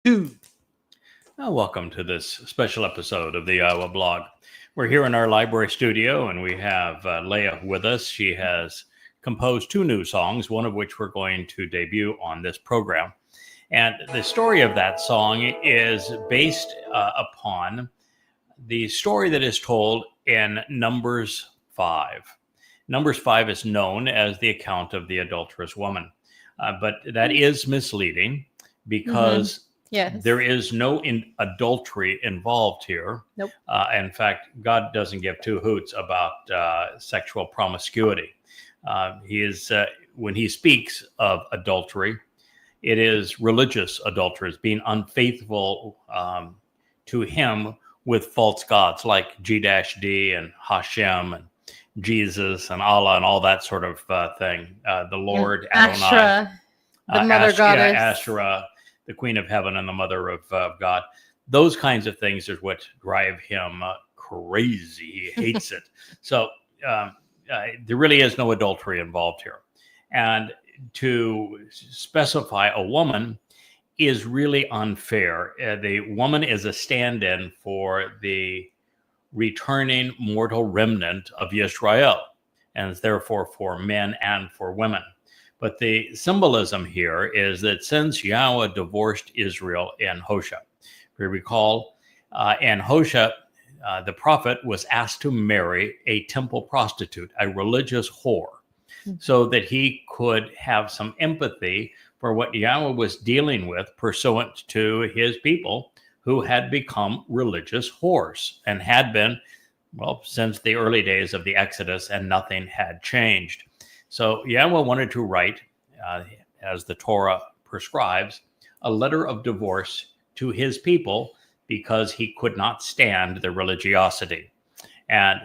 Two. Welcome to this special episode of the YAHOWAH blog. We're here in our library studio, and we have Leah with us. She has composed two new songs, one of which we're going to debut on this program. And the story of that song is based upon the story that is told in Numbers 5. Numbers 5 is known as the account of the adulterous woman, but that is misleading because Yes. there is no adultery involved here. Nope. In fact, God doesn't give two hoots about sexual promiscuity. When he speaks of adultery, it is religious adulterers being unfaithful to him with false gods like G-D and Hashem and Jesus and Allah and all that sort of thing. The Lord, Adonai. Asherah, the mother goddess. Asherah, the queen of heaven and the mother of God. Those kinds of things is what drive him crazy. He hates it. So there really is no adultery involved here. And to specify a woman is really unfair. The woman is a stand-in for the returning mortal remnant of Israel, and is therefore for men and for women. But the symbolism here is that since Yahweh divorced Israel in Hosea, if you recall, in Hosea, the prophet was asked to marry a temple prostitute, a religious whore, so that he could have some empathy for what Yahweh was dealing with pursuant to his people who had become religious whores and had been, well, since the early days of the Exodus, and nothing had changed. So Yahweh wanted to write, as the Torah prescribes, a letter of divorce to his people because he could not stand their religiosity. And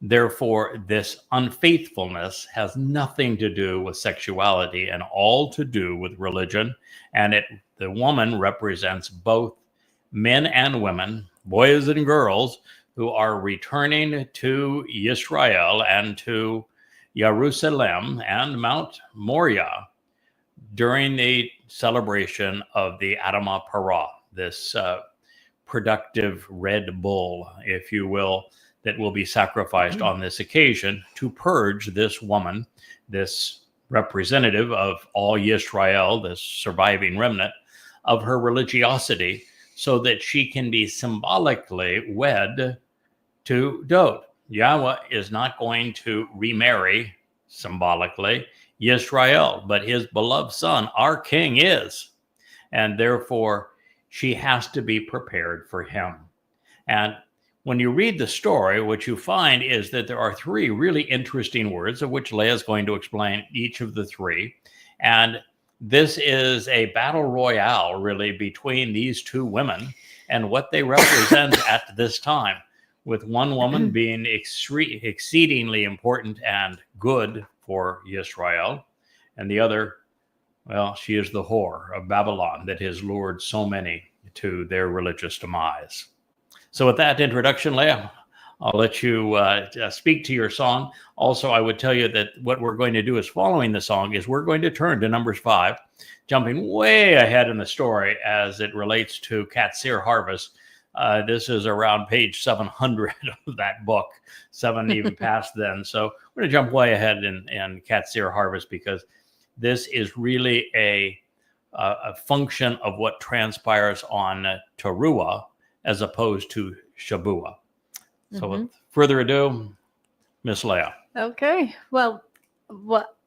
therefore, this unfaithfulness has nothing to do with sexuality and all to do with religion. And the woman represents both men and women, boys and girls, who are returning to Israel and to Jerusalem and Mount Moriah during the celebration of the Adamah Parah, this productive red bull, if you will, that will be sacrificed on this occasion to purge this woman, this representative of all Yisrael, this surviving remnant, of her religiosity, so that she can be symbolically wed to Dod. Yahweh is not going to remarry symbolically Yisrael, but his beloved son, our king, is. And therefore, she has to be prepared for him. And when you read the story, what you find is that there are three really interesting words, of which Leah is going to explain each of the three. And this is a battle royale, really, between these two women and what they represent at this time, with one woman being exceedingly important and good for Israel, and the other, well, she is the whore of Babylon that has lured so many to their religious demise. So with that introduction, Leah, I'll let you speak to your song. Also, I would tell you that what we're going to do is following the song is we're going to turn to Numbers 5, jumping way ahead in the story as it relates to Qatsyr-Harvest. This is around page 700 of that book, 7 even past then. So we're going to jump way ahead in Qatsyr-Harvest because this is really a function of what transpires on Towrah as opposed to Shabat. So with further ado, Miss Leah. Okay. Well,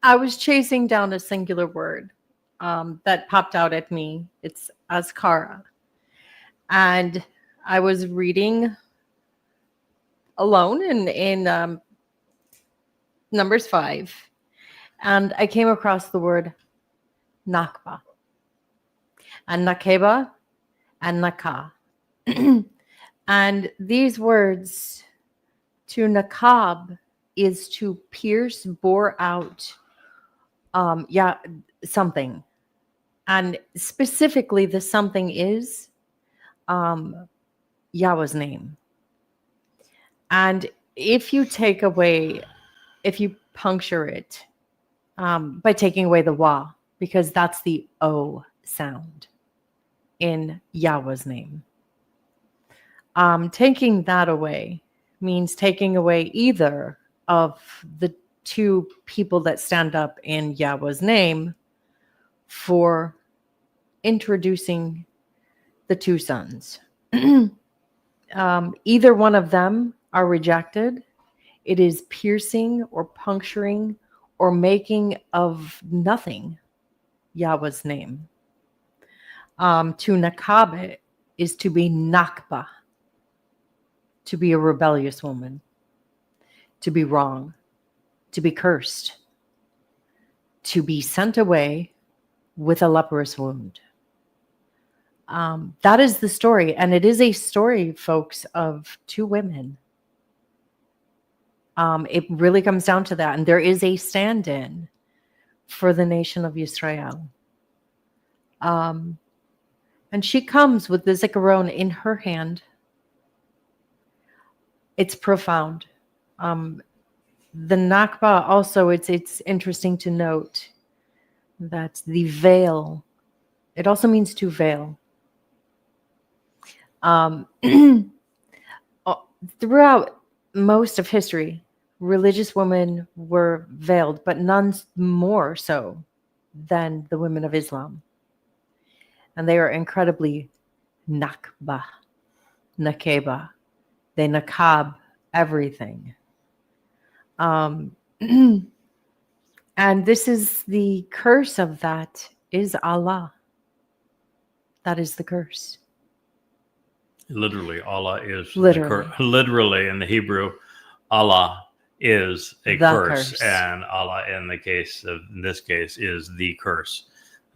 I was chasing down a singular word that popped out at me. It's Azkara. And I was reading alone in Numbers 5, and I came across the word Nakba, and Nakeba, and Nakah. And these words, to Nakab, is to pierce, bore out, something. And specifically, the something is Yahweh's name. And if you puncture it by taking away the wa, because that's the O sound, in Yahweh's name. Taking that away means taking away either of the two people that stand up in Yahweh's name for introducing the two sons. Either one of them are rejected. It is piercing or puncturing or making of nothing Yahweh's name. To nakab is to be nakba, to be a rebellious woman, to be wrong, to be cursed, to be sent away with a leprous wound. That is the story. And it is a story, folks, of two women. It really comes down to that. And there is a stand-in for the nation of Israel. And she comes with the zikaron in her hand. It's profound. The Nakba also, it's interesting to note that the veil, it also means to veil. Throughout most of history, religious women were veiled, but none more so than the women of Islam. And they are incredibly nakba, nakeba. They nakab everything. And this is the curse of that is Allah. That is the curse. Literally, Allah is literally. Literally in the Hebrew, Allah is a curse, and Allah in this case is the curse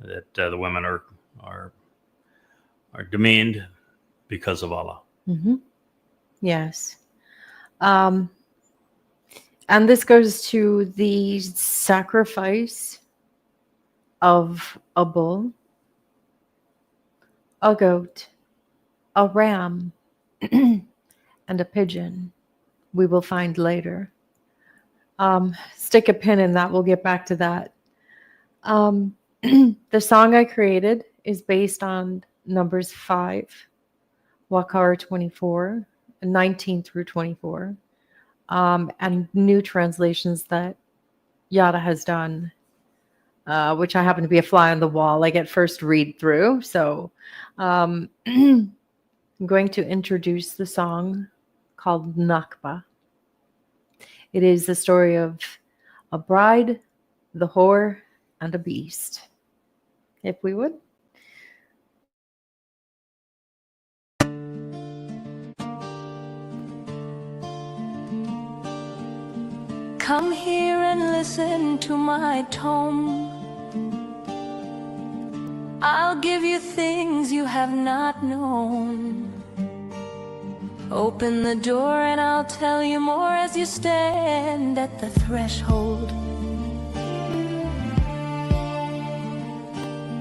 that the women are demeaned because of Allah. Mm-hmm. Yes. And this goes to the sacrifice of a bull, a goat, a ram, and a pigeon. We will find later. Stick a pin in that. We'll get back to that. The song I created is based on Numbers 5, Wakar 24, 19 through 24, and new translations that Yada has done, which I happen to be a fly on the wall. I get first read through. So I'm going to introduce the song called Nakba. It is the story of a bride, the whore, and a beast. If we would. Come here and listen to my tone. I'll give you things you have not known. Open the door and I'll tell you more as you stand at the threshold.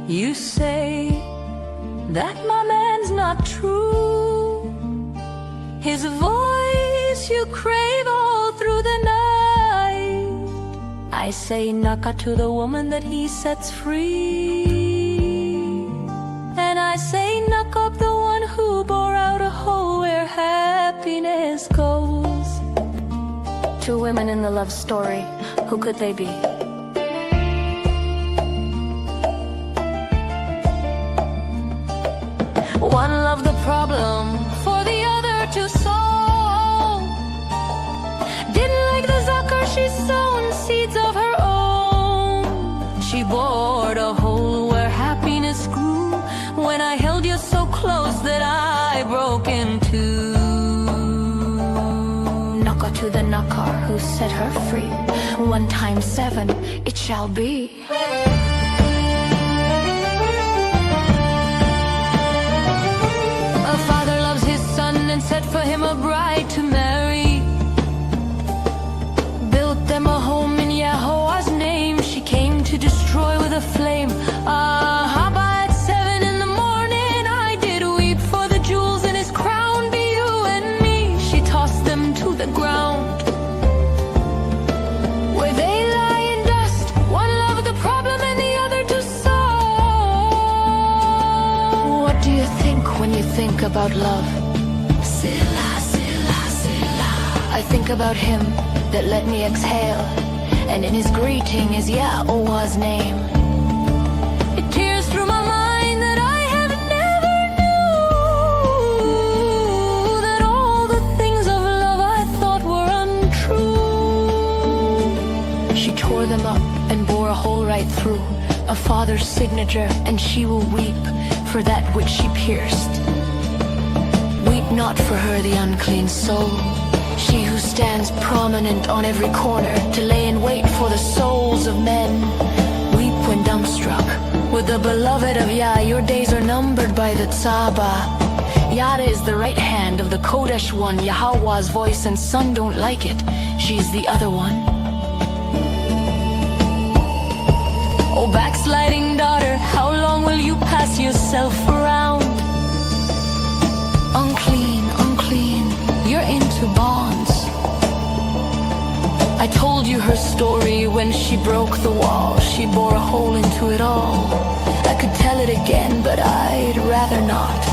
You say that my man's not true. His voice you crave all through the night. I say naka to the woman that he sets free. And I say knock up the one who bore out a hole where happiness goes. Two women in the love story, who could they be? One loved the problem for the other to solve. Didn't like the zakar she sown seeds of her own. She bored a hole where happiness grew. When I held you so close that I broke in two. Naka to the nakar who set her free. 1 times 7 it shall be. A father loves his son and set for him a bride to marry. Built them a home in Yahowah's name. She came to destroy with a flame. At 7 in the morning I did weep for the jewels in his crown. Be you and me. She tossed them to the ground where they lie in dust. One loved the problem and the other to solve. What do you about love. Selah, Selah, Selah. I think about him that let me exhale, and in his greeting is Yahuwah's name. It tears through my mind that I have never knew that all the things of love I thought were untrue. She tore them up and bore a hole right through, a father's signature, and she will weep for that which she pierced. Weep not for her, the unclean soul, she who stands prominent on every corner to lay in wait for the souls of men. Weep when dumbstruck with the beloved of Yah. Your days are numbered by the Tzaba. Yada is the right hand of the Kodesh one. Yahowah's voice and son don't like it. She's the other one. Oh, backsliding daughter, how long will you pass yourself around? Unclean, unclean, you're into bonds. I told you her story when she broke the wall. She bore a hole into it all. I could tell it again, but I'd rather not.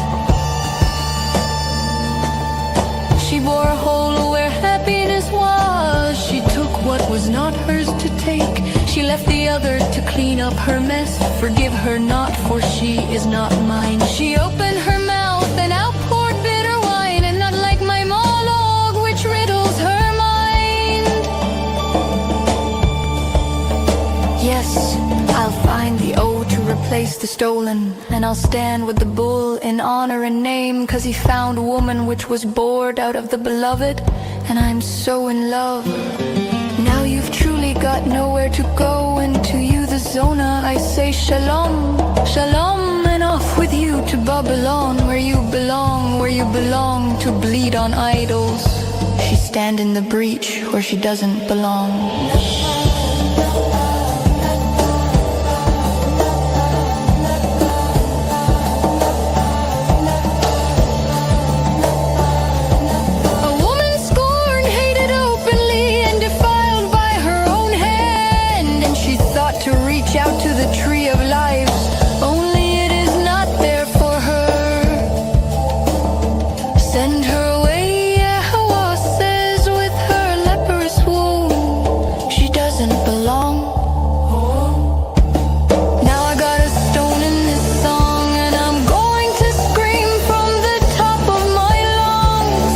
She bore a hole where happiness was. She took what was not hers to take. She left the other to clean up her mess. Forgive her not, for she is not mine. She opened her mouth and outpoured bitter wine, and not like my monologue, which riddles her mind. Yes, I'll find the O to replace the stolen, and I'll stand with the bull in honor and name, 'cause he found a woman which was bored out of the beloved, and I'm so in love. Now you've truly got nowhere to go, and to you the Zona I say shalom, shalom, and off with you to Babylon, where you belong to bleed on idols. She stand in the breach where she doesn't belong. Out to the tree of life, only it is not there for her. Send her away, Yahowah says, with her leprous wound. She doesn't belong. Now I got a stone in this song, and I'm going to scream from the top of my lungs.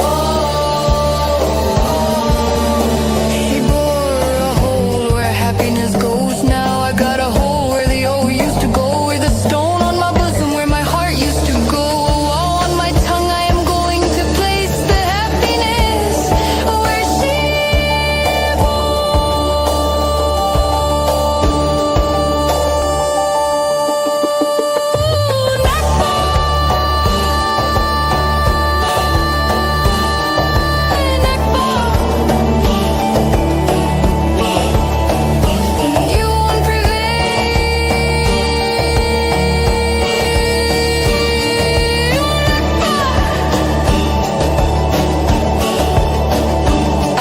She bore a hole where happiness goes. Now I got a hole where the O used to go, with a stone on my bosom where my heart used to go. Oh, on my tongue I am going to place the happiness where she you won't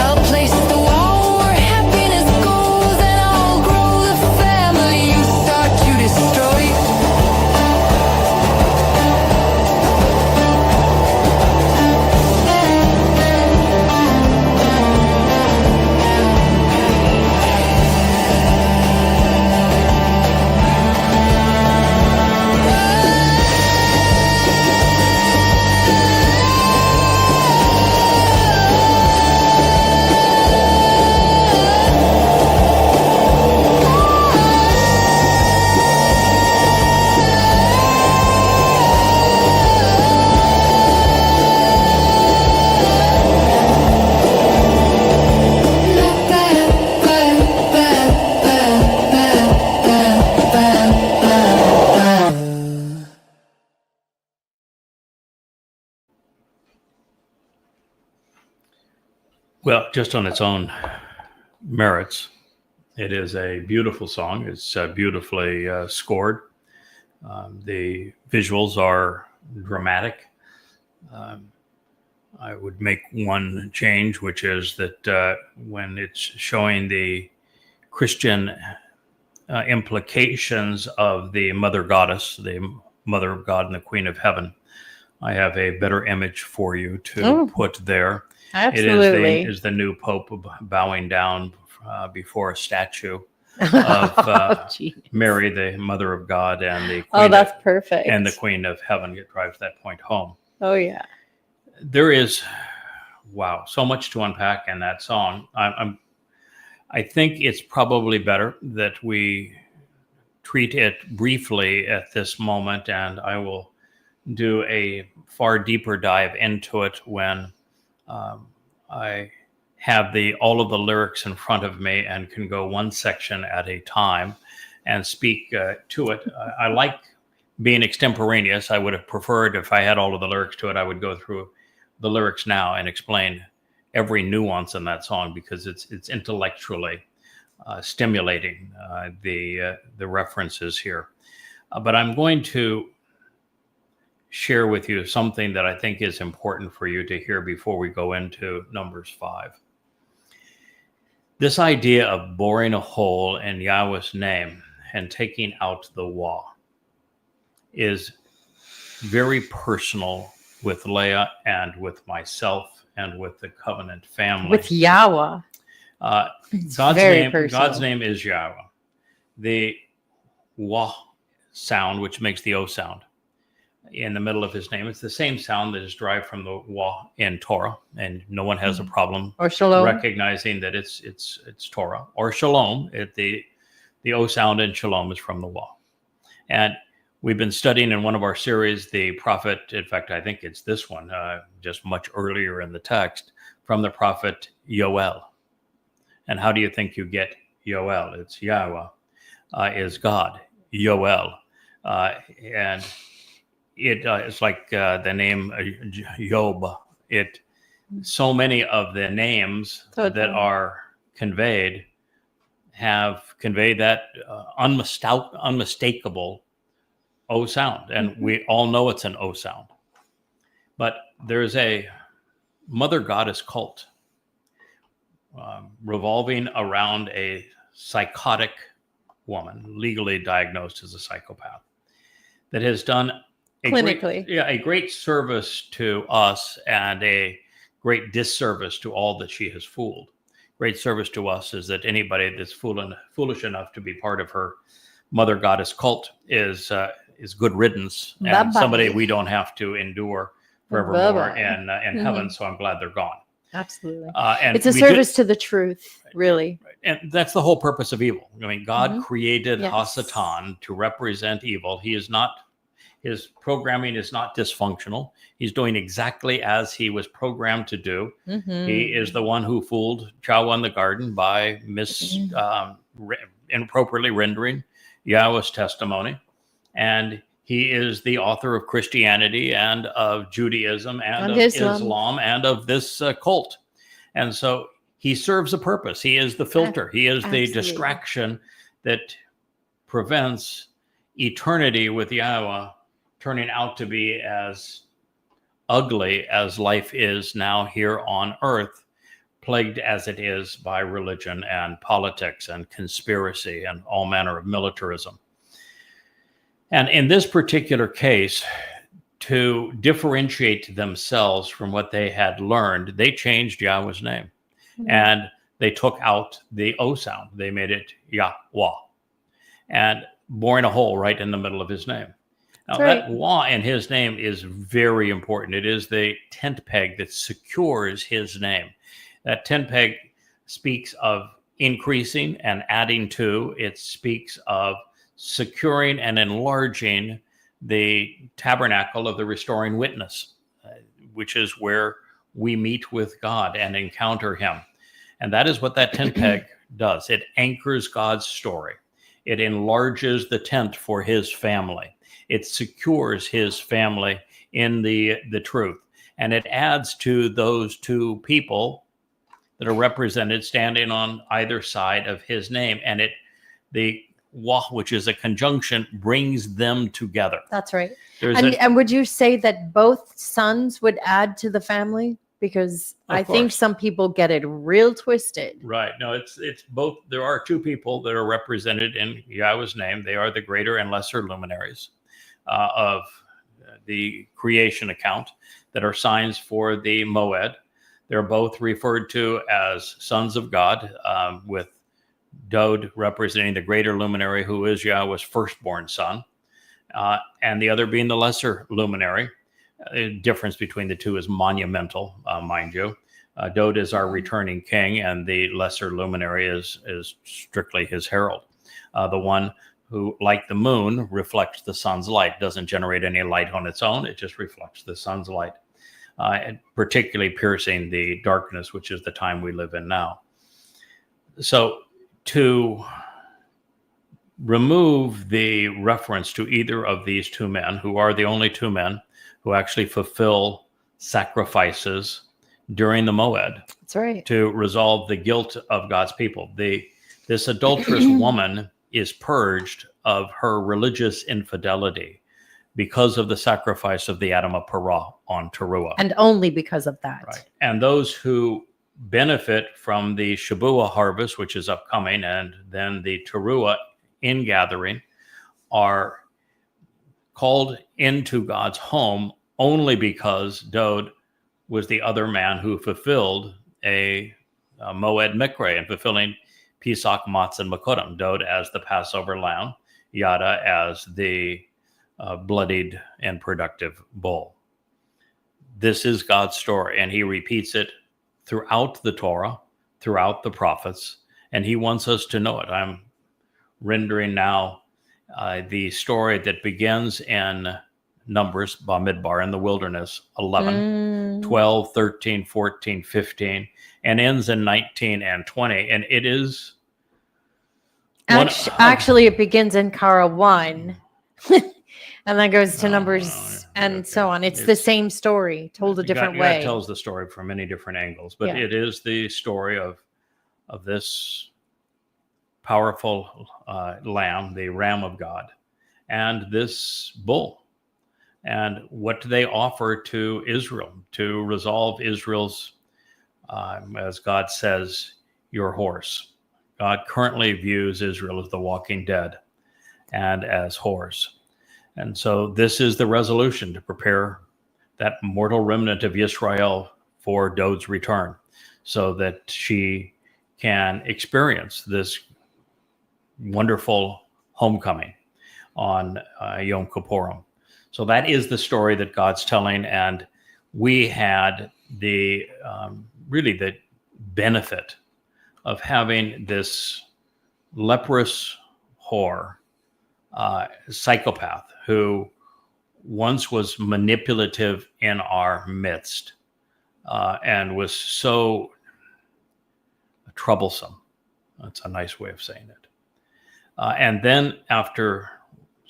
I'll place the wall where happiness goes, and I'll grow the family you sought to destroy. Well, just on its own merits, it is a beautiful song. It's beautifully scored. The visuals are dramatic. I would make one change, which is that when it's showing the Christian implications of the Mother Goddess, the Mother of God and the Queen of Heaven, I have a better image for you to Oh. put there. Absolutely. It is the new Pope bowing down before a statue of Gee. Mary, the Mother of God, and the Oh, Queen that's perfect. and the Queen of Heaven. It drives that point home. Oh, yeah. There is, so much to unpack in that song. I think it's probably better that we treat it briefly at this moment, and I will do a far deeper dive into it when I have all of the lyrics in front of me and can go one section at a time and speak to it. I like being extemporaneous. I would have preferred, if I had all of the lyrics to it, I would go through the lyrics now and explain every nuance in that song, because it's intellectually stimulating, the references here. But I'm going to share with you something that I think is important for you to hear before we go into Numbers 5. This idea of boring a hole in Yahweh's name and taking out the Wah is very personal with Leah and with myself and with the covenant family. With Yahweh. God's name is Yahweh. The Wah sound, which makes the O sound in the middle of his name, it's the same sound that is derived from the Wah in Torah, and no one has a problem Or Shalom. recognizing that it's Torah or Shalom. The O sound in Shalom is from the Wah. And we've been studying in one of our series the prophet, in fact, I think it's this one, just much earlier in the text, from the prophet Yoel. And how do you think you get Yoel? It's Yahweh is God, Yoel. And it's like the name Job. So many of the names that are conveyed have conveyed that unmistakable O sound. And we all know it's an O sound. But there's a mother goddess cult revolving around a psychotic woman, legally diagnosed as a psychopath, that has done a great service to us and a great disservice to all that she has fooled. Great service to us is that anybody that's foolish enough to be part of her mother goddess cult is good riddance, and Bye-bye. somebody we don't have to endure forevermore in heaven. So I'm glad they're gone. Absolutely. And it's a service to the truth, really. And that's the whole purpose of evil. I mean, God created Yes. Hasatan to represent evil. His programming is not dysfunctional. He's doing exactly as he was programmed to do. He is the one who fooled Chawah in the garden by inappropriately rendering Yahweh's testimony. And he is the author of Christianity and of Judaism and of Islam and of this cult. And so he serves a purpose. He is the filter. He is the distraction that prevents eternity with Yahweh turning out to be as ugly as life is now here on earth, plagued as it is by religion and politics and conspiracy and all manner of militarism. And in this particular case, to differentiate themselves from what they had learned, they changed Yahweh's name. And they took out the O sound. They made it Yahweh, and boring a hole right in the middle of his name. Now, that Wah in his name is very important. It is the tent peg that secures his name. That tent peg speaks of increasing and adding to. It speaks of securing and enlarging the tabernacle of the restoring witness, which is where we meet with God and encounter him. And that is what that tent peg does. It anchors God's story. It enlarges the tent for his family. It secures his family in the truth. And it adds to those two people that are represented standing on either side of his name. And the Wah, which is a conjunction, brings them together. That's right. And would you say that both sons would add to the family? Because I think some people get it real twisted. Right. No, it's both. There are two people that are represented in Yahweh's name. They are the greater and lesser luminaries of the creation account that are signs for the Moed. They're both referred to as sons of God, with Dod representing the greater luminary, who is Yahweh's firstborn son, and the other being the lesser luminary. The difference between the two is monumental, mind you. Dod is our returning king, and the lesser luminary is strictly his herald. The one who, like the moon, reflects the sun's light, doesn't generate any light on its own. It just reflects the sun's light, particularly piercing the darkness, which is the time we live in now. So to remove the reference to either of these two men, who are the only two men who actually fulfill sacrifices during the Moed, That's right. to resolve the guilt of God's people. This adulterous woman is purged of her religious infidelity because of the sacrifice of the Adam of Parah on Towrah. And only because of that. Right. And those who benefit from the Qatsyr-Harvest, which is upcoming, and then the Towrah ingathering, are called into God's home only because Dod was the other man who fulfilled a Moed Mikre, and fulfilling Pesach, Matzah, and Makodim. Dod as the Passover lamb, Yada as the bloodied and productive bull. This is God's story, and he repeats it throughout the Torah, throughout the prophets, and he wants us to know it. I'm rendering now the story that begins in Numbers, Bamidbar, in the wilderness, 11, 12, 13, 14, 15, and ends in 19 and 20. And it is... Actually, it begins in Kara 1 and then goes to Numbers and so on. It's the same story told a different way. God tells the story from many different angles, but it is the story of this powerful lamb, the Ram of God, and this bull. And what do they offer to Israel to resolve Israel's, as God says, your horse? God currently views Israel as the walking dead and as whores. And so this is the resolution, to prepare that mortal remnant of Israel for Dod's return, so that she can experience this wonderful homecoming on Yom Kippurim. So that is the story that God's telling, and we had the really the benefit of having this leprous whore, psychopath, who once was manipulative in our midst, and was so troublesome. That's a nice way of saying it. And then after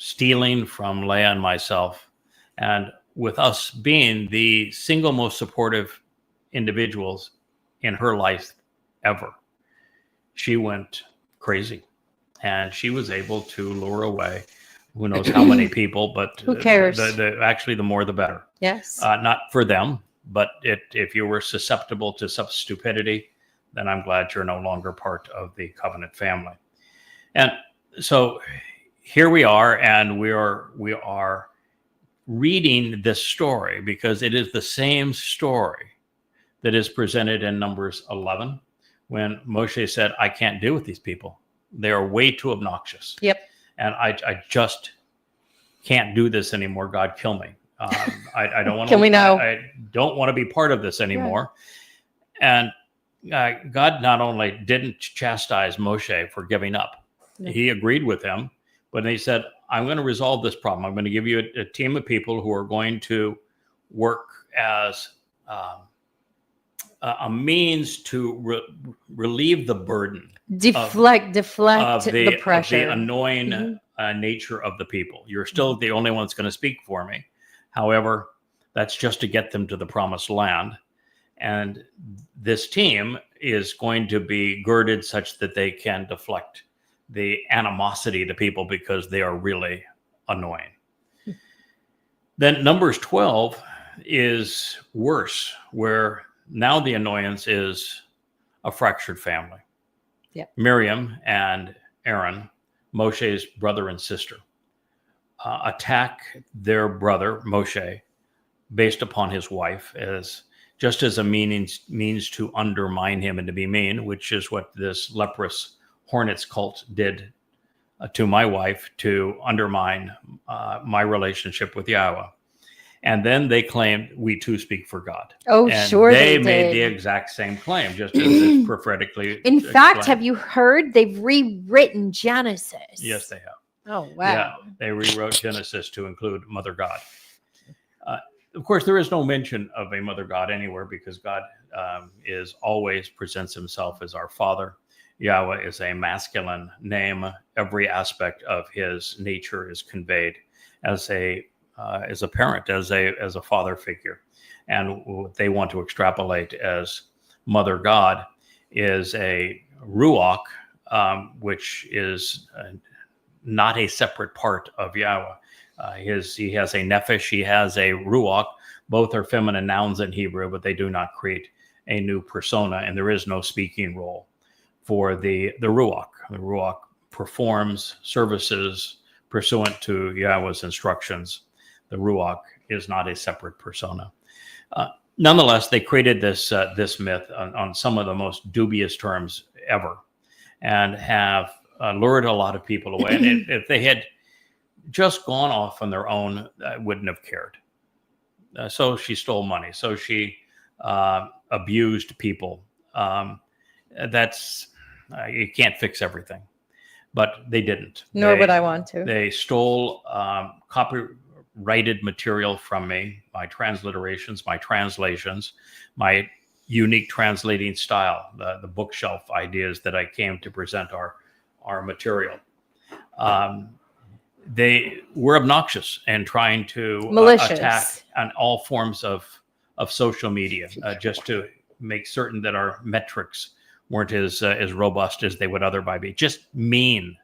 stealing from Leah and myself, and with us being the single most supportive individuals in her life ever, she went crazy, and she was able to lure away who knows how many people, but who cares? Actually, the more the better. Yes. Not for them, but if you were susceptible to such stupidity, then I'm glad you're no longer part of the covenant family. And so here we are, and we are reading this story because it is the same story that is presented in Numbers 11, when Moshe said, I can't deal with these people. They are way too obnoxious. Yep. And I just can't do this anymore. God, kill me. I don't want to. Can we know? I don't want to be part of this anymore. Yeah. And God not only didn't chastise Moshe for giving up, he agreed with him, but he said, I'm going to resolve this problem. I'm going to give you a team of people who are going to work as a means to relieve the burden. Deflect the pressure. Of the annoying nature of the people. You're still the only one that's going to speak for me. However, that's just to get them to the promised land. And this team is going to be girded such that they can deflect the animosity to people because they are really annoying. Then Numbers 12 is worse, where now the annoyance is a fractured family. Yeah. Miriam and Aaron, Moshe's brother and sister, attack their brother Moshe based upon his wife as just as a means to undermine him and to be mean, which is what this leprous hornets cult did to my wife to undermine my relationship with Yahowah. And then they claimed we too speak for God. Oh, and sure they did. made the exact same claim, just as it's prophetically. In fact, explained. have you heard they've rewritten Genesis? Yes, they have. Oh, wow. Yeah, they rewrote Genesis to include Mother God. Of course, there is no mention of a Mother God anywhere because God is always presents himself as our Father. Yahowah is a masculine name. Every aspect of his nature is conveyed as a parent, as a father figure. And what they want to extrapolate as Mother God is a ruach, which is not a separate part of Yahowah. He has a nephesh, he has a ruach. Both are feminine nouns in Hebrew, but they do not create a new persona, and there is no speaking role for the ruach. The ruach performs services pursuant to Yahowah's instructions. The ruach is not a separate persona. Nonetheless, they created this myth on some of the most dubious terms ever, and have lured a lot of people away. And if they had just gone off on their own, I wouldn't have cared. So she stole money. So she abused people. That's you can't fix everything, but they didn't. Nor would I want to. They stole copyrighted material from me, my transliterations, my translations, my unique translating style, the bookshelf ideas that I came to present our material. They were obnoxious and trying to attack on all forms of social media, just to make certain that our metrics weren't as robust as they would otherwise be. Just mean,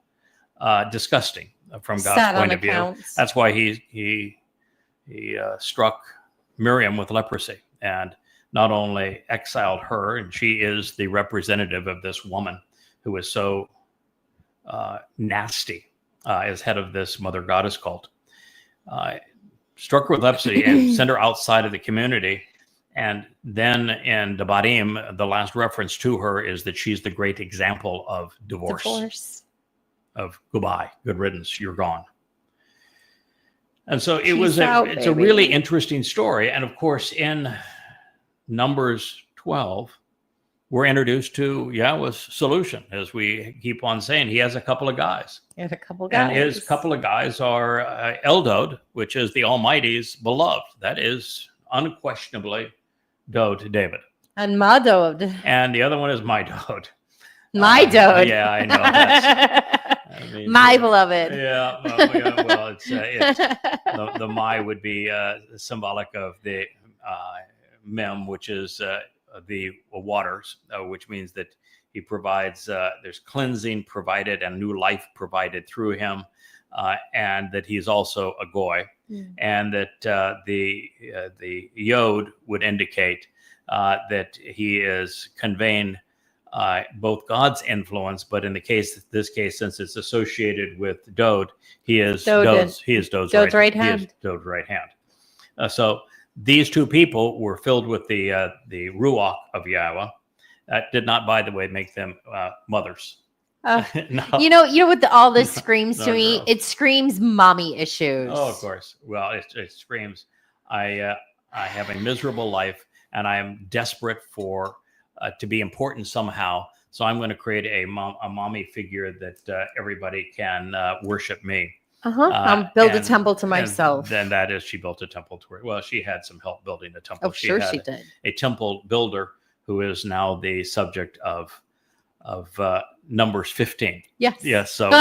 disgusting from God's point of view. That's why he struck Miriam with leprosy and not only exiled her, and she is the representative of this woman who is so nasty as head of this Mother Goddess cult, struck her with leprosy and sent her outside of the community. And then in Devarim, the last reference to her is that she's the great example of divorce. Of goodbye, good riddance, you're gone. And so it's a really interesting story. And of course, in Numbers 12, we're introduced to Yahowah's solution, as we keep on saying. He has a couple of guys. And his couple of guys are Eldod, which is the Almighty's beloved. That is unquestionably Dode David. And Madod. And the other one is my Dode. My Dode. Yeah, I know. My beloved. Yeah, well, it's the my would be symbolic of the mem, which is the waters, which means that he provides, there's cleansing provided and new life provided through him, and that he's also a goy, and that the yod would indicate that he is conveying both God's influence, but in this case, since it's associated with Dode, he is Dode's right hand. He is Dode's right hand. So these two people were filled with the ruach of Yahowah. That did not, by the way, make them mothers. No. You know what all this screams to me? Girls. It screams mommy issues. Oh, of course. Well, it screams, I have a miserable life, and I am desperate for to be important somehow. So I'm going to create a mommy figure that everybody can worship me. I'll build a temple to myself. Then that is, she built a temple to her. Well, she had some help building a temple. Oh, sure she did. A temple builder who is now the subject of Numbers 15. Yes. Yes. So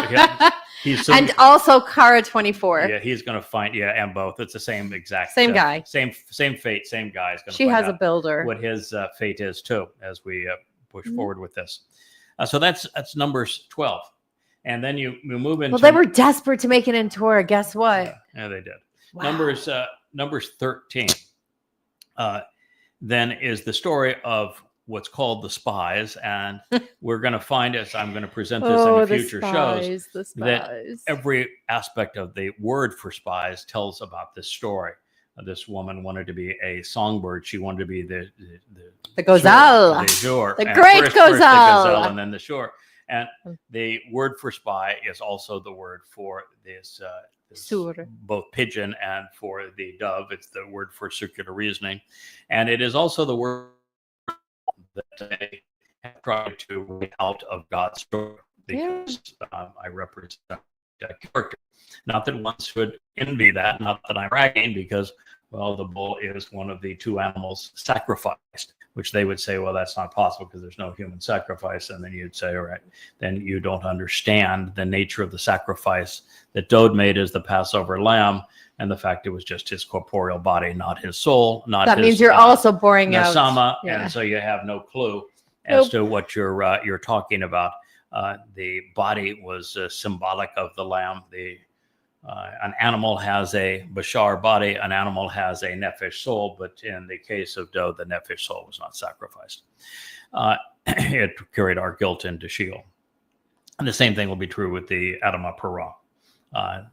he's and also Kara 24. Yeah, he's going to find and both. It's the same exact guy. Same fate. Same guy is going to. She has a builder. What his fate is too, as we push forward with this. So that's Numbers 12. And then you move into. Well, they were desperate to make it in Torah. Guess what? Yeah, they did. Wow. Numbers 13. Then is the story of what's called the spies, and we're going to find as I'm going to present this in future shows that every aspect of the word for spies tells about this story. This woman wanted to be a songbird. She wanted to be the gazelle, the great first the gazelle, and then the shore. And the word for spy is also the word for this both pigeon and for the dove. It's the word for circular reasoning, and it is also the word that they have tried to write out of God's story, because I represent a character. Not that one should envy that, not that I'm bragging, because, well, the bull is one of the two animals sacrificed, which they would say, well, that's not possible because there's no human sacrifice. And then you'd say, all right, then you don't understand the nature of the sacrifice that Dode made as the Passover lamb, and the fact it was just his corporeal body, not his soul, not that his, means you're also boring out. And so you have no clue as to what you're talking about. The body was symbolic of the lamb. An animal has a bashar body, an animal has a nefesh soul, but in the case of Dode, the nefesh soul was not sacrificed. It carried our guilt into Sheol. And the same thing will be true with the Adamah Parah.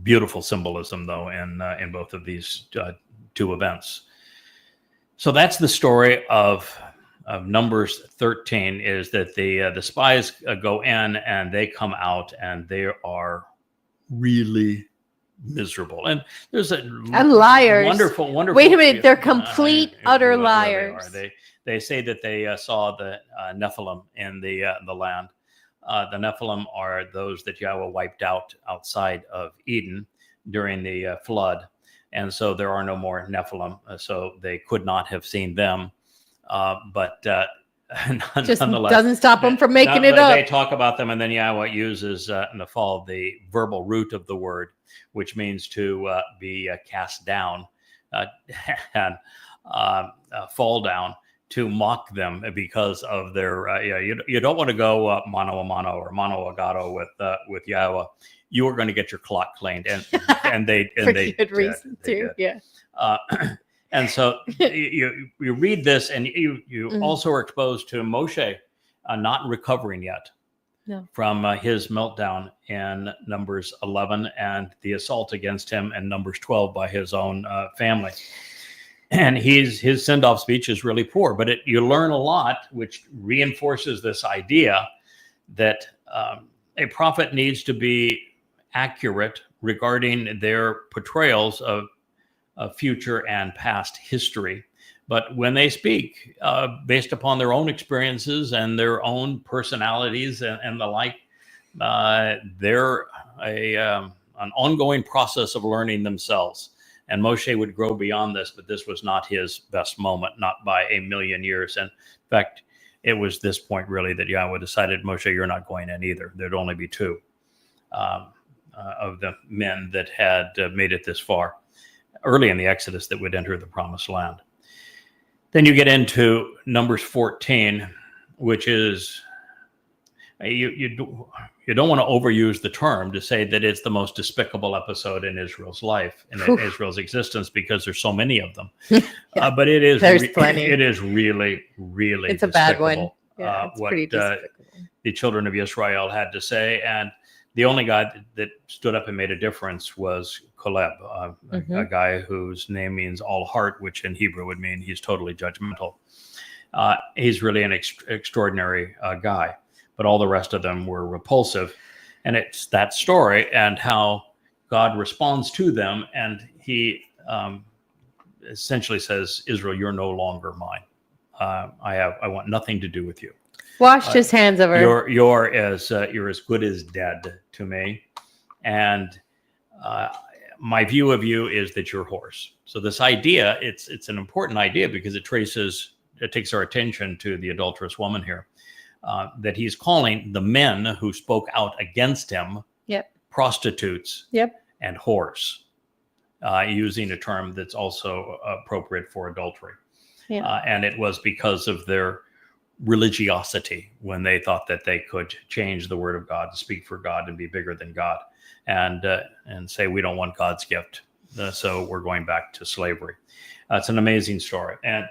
Beautiful symbolism, though, in both of these two events. So that's the story of Numbers 13, is that the spies go in and they come out and they are really miserable. And there's and liars. Wonderful. Wait a minute, they're complete, utter liars. They say that they saw the Nephilim in the land. The Nephilim are those that Yahweh wiped out outside of Eden during the flood. And so there are no more Nephilim. So they could not have seen them. But just nonetheless, doesn't stop them from making it up. They talk about them, and then Yahweh uses in the fall the verbal root of the word, which means to be cast down and fall down, to mock them because of their. You don't want to go mano a mano or mano a gato with Yahweh. You are going to get your clock cleaned, and they for good reason too. Yeah. And so you read this, and you also are exposed to Moshe not recovering yet from his meltdown in Numbers 11 and the assault against him in Numbers 12 by his own family. And his send-off speech is really poor, but you learn a lot, which reinforces this idea that a prophet needs to be accurate regarding their portrayals of future and past history. But when they speak based upon their own experiences and their own personalities and the like, they're an ongoing process of learning themselves. And Moshe would grow beyond this, but this was not his best moment, not by a million years. And in fact, it was this point really that Yahweh decided, Moshe, you're not going in either. There'd only be two of the men that had made it this far early in the Exodus that would enter the promised land. Then you get into Numbers 14, which is, you don't want to overuse the term to say that it's the most despicable episode in Israel's life, in Israel's existence, because there's so many of them. But it is, there's plenty. It is really, really it's despicable. A bad one. Yeah, it's pretty despicable. The children of Israel had to say, and the only guy that stood up and made a difference was Caleb, a guy whose name means all heart, which in Hebrew would mean he's totally judgmental. He's really an extraordinary guy, but all the rest of them were repulsive. And it's that story and how God responds to them. And he essentially says, Israel, you're no longer mine. I want nothing to do with you. Washed his hands of her. You're as good as dead to me, and my view of you is that you're horse. So this idea, it's an important idea because it takes our attention to the adulterous woman here, that he's calling the men who spoke out against him prostitutes and whores, using a term that's also appropriate for adultery. And it was because of their religiosity when they thought that they could change the word of God to speak for God and be bigger than God and say, we don't want God's gift. So we're going back to slavery. It's an amazing story. And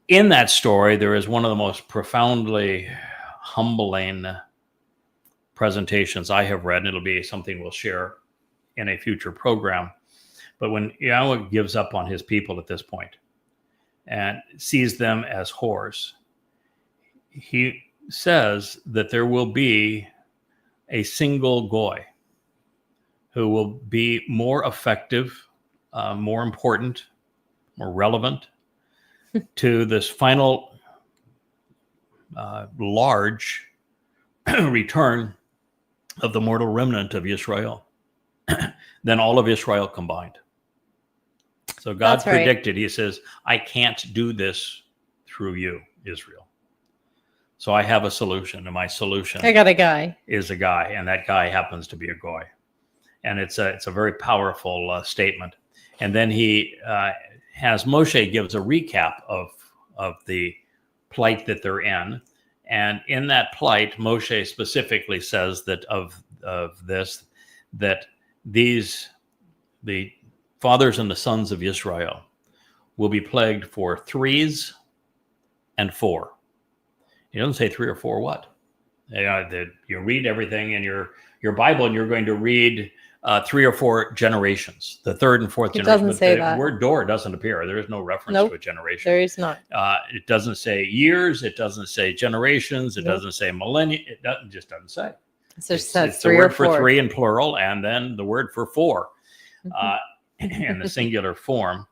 in that story, there is one of the most profoundly humbling presentations I have read, and it'll be something we'll share in a future program. But when Yahweh gives up on his people at this point and sees them as whores, he says that there will be a single goy who will be more effective, more important, more relevant to this final large return of the mortal remnant of Israel than all of Israel combined. So God That's right. predicted, he says, I can't do this through you, Israel. So I have a solution, and my solution I got a guy. is a guy, and that guy happens to be a goy. And it's a very powerful statement. And then he has Moshe gives a recap of the plight that they're in. And in that plight, Moshe specifically says that of this, that the fathers and the sons of Israel will be plagued for 3s and 4. He doesn't say 3 or 4 what? You read everything in your Bible, and you're going to read 3 or 4 generations, the 3rd and 4th generation. Doesn't but say the that. word door doesn't appear. There is no reference Nope, to a generation. there is not. It doesn't say years. It doesn't say generations. It Nope. doesn't say millennia. It just doesn't say. So it says It's the 3 or word 4. for 3 in plural, and then the word for 4 Mhm. in the singular form.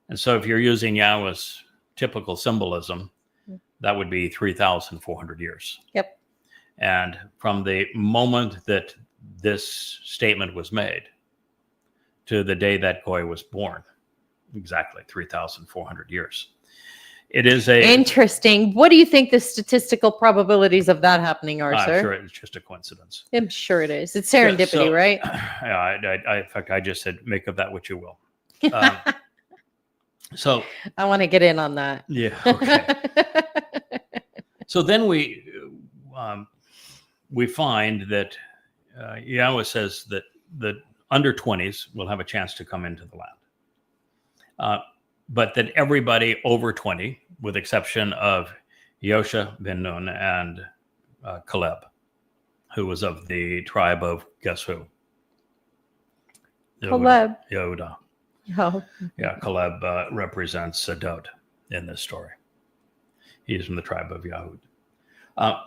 And so if you're using Yahweh's typical symbolism, that would be 3,400 years. Yep. And from the moment that this statement was made to the day that goy was born, exactly 3,400 years. It is a Interesting. What do you think the statistical probabilities of that happening are, I'm sir? sure it's just a coincidence. I'm sure it is. It's serendipity, So, right? in fact, I just said, make of that what you will. So, I want to get in on that. yeah, okay. So then we find that Yahweh says that the under 20s will have a chance to come into the land. But that everybody over 20, with exception of Yosha ben Nun and Caleb, who was of the tribe of guess who? Caleb. Yehuda. Oh. Yeah, Caleb represents Dod in this story. He's from the tribe of Yahud.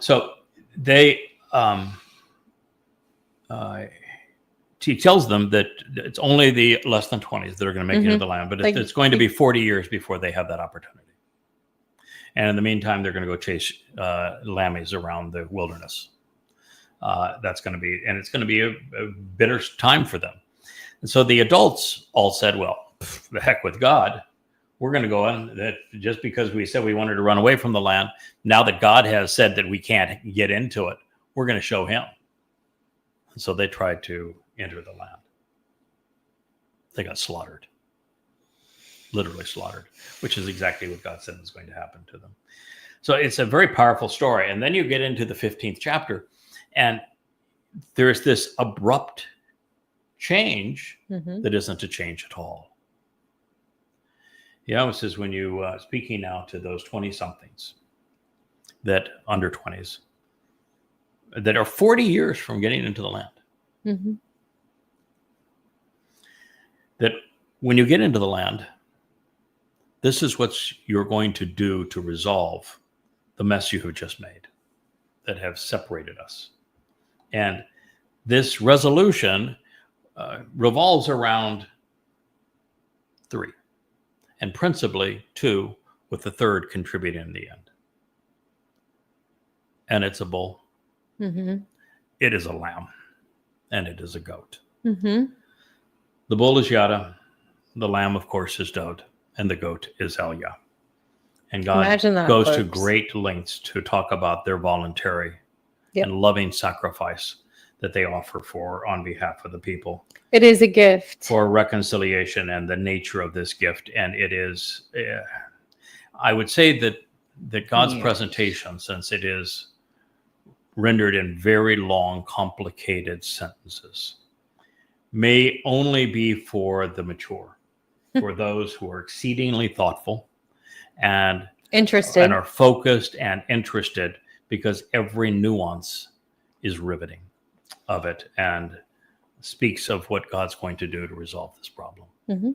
So they, he tells them that it's only the less than 20s that are going to make it into the land, but it's going to be 40 years before they have that opportunity. And in the meantime, they're going to go chase lammies around the wilderness. That's going to be, and it's going to be a bitter time for them. And so the adults all said, well, the heck with God. We're going to go in that just because we said we wanted to run away from the land. Now that God has said that we can't get into it, we're going to show him. And so they tried to enter the land. They got slaughtered, literally slaughtered, which is exactly what God said was going to happen to them. So it's a very powerful story. And then you get into the 15th chapter, and there's this abrupt change that isn't a change at all. Yahweh says, when you speaking now to those 20-somethings, that under 20s, that are 40 years from getting into the land, that when you get into the land, this is what you're going to do to resolve the mess you have just made that have separated us. And this resolution revolves around 3. And principally 2, with the 3rd contributing in the end. And it's a bull. It is a lamb. And it is a goat. The bull is Yada. The lamb, of course, is Dod. And the goat is Elia. And God goes to great lengths to talk about their voluntary and loving sacrifice that they offer on behalf of the people. It is a gift. For reconciliation and the nature of this gift. And it is, I would say that God's presentation, since it is rendered in very long, complicated sentences, may only be for the mature, for those who are exceedingly thoughtful and Interested. and are focused and interested, because every nuance is riveting of it and speaks of what God's going to do to resolve this problem. Mm-hmm.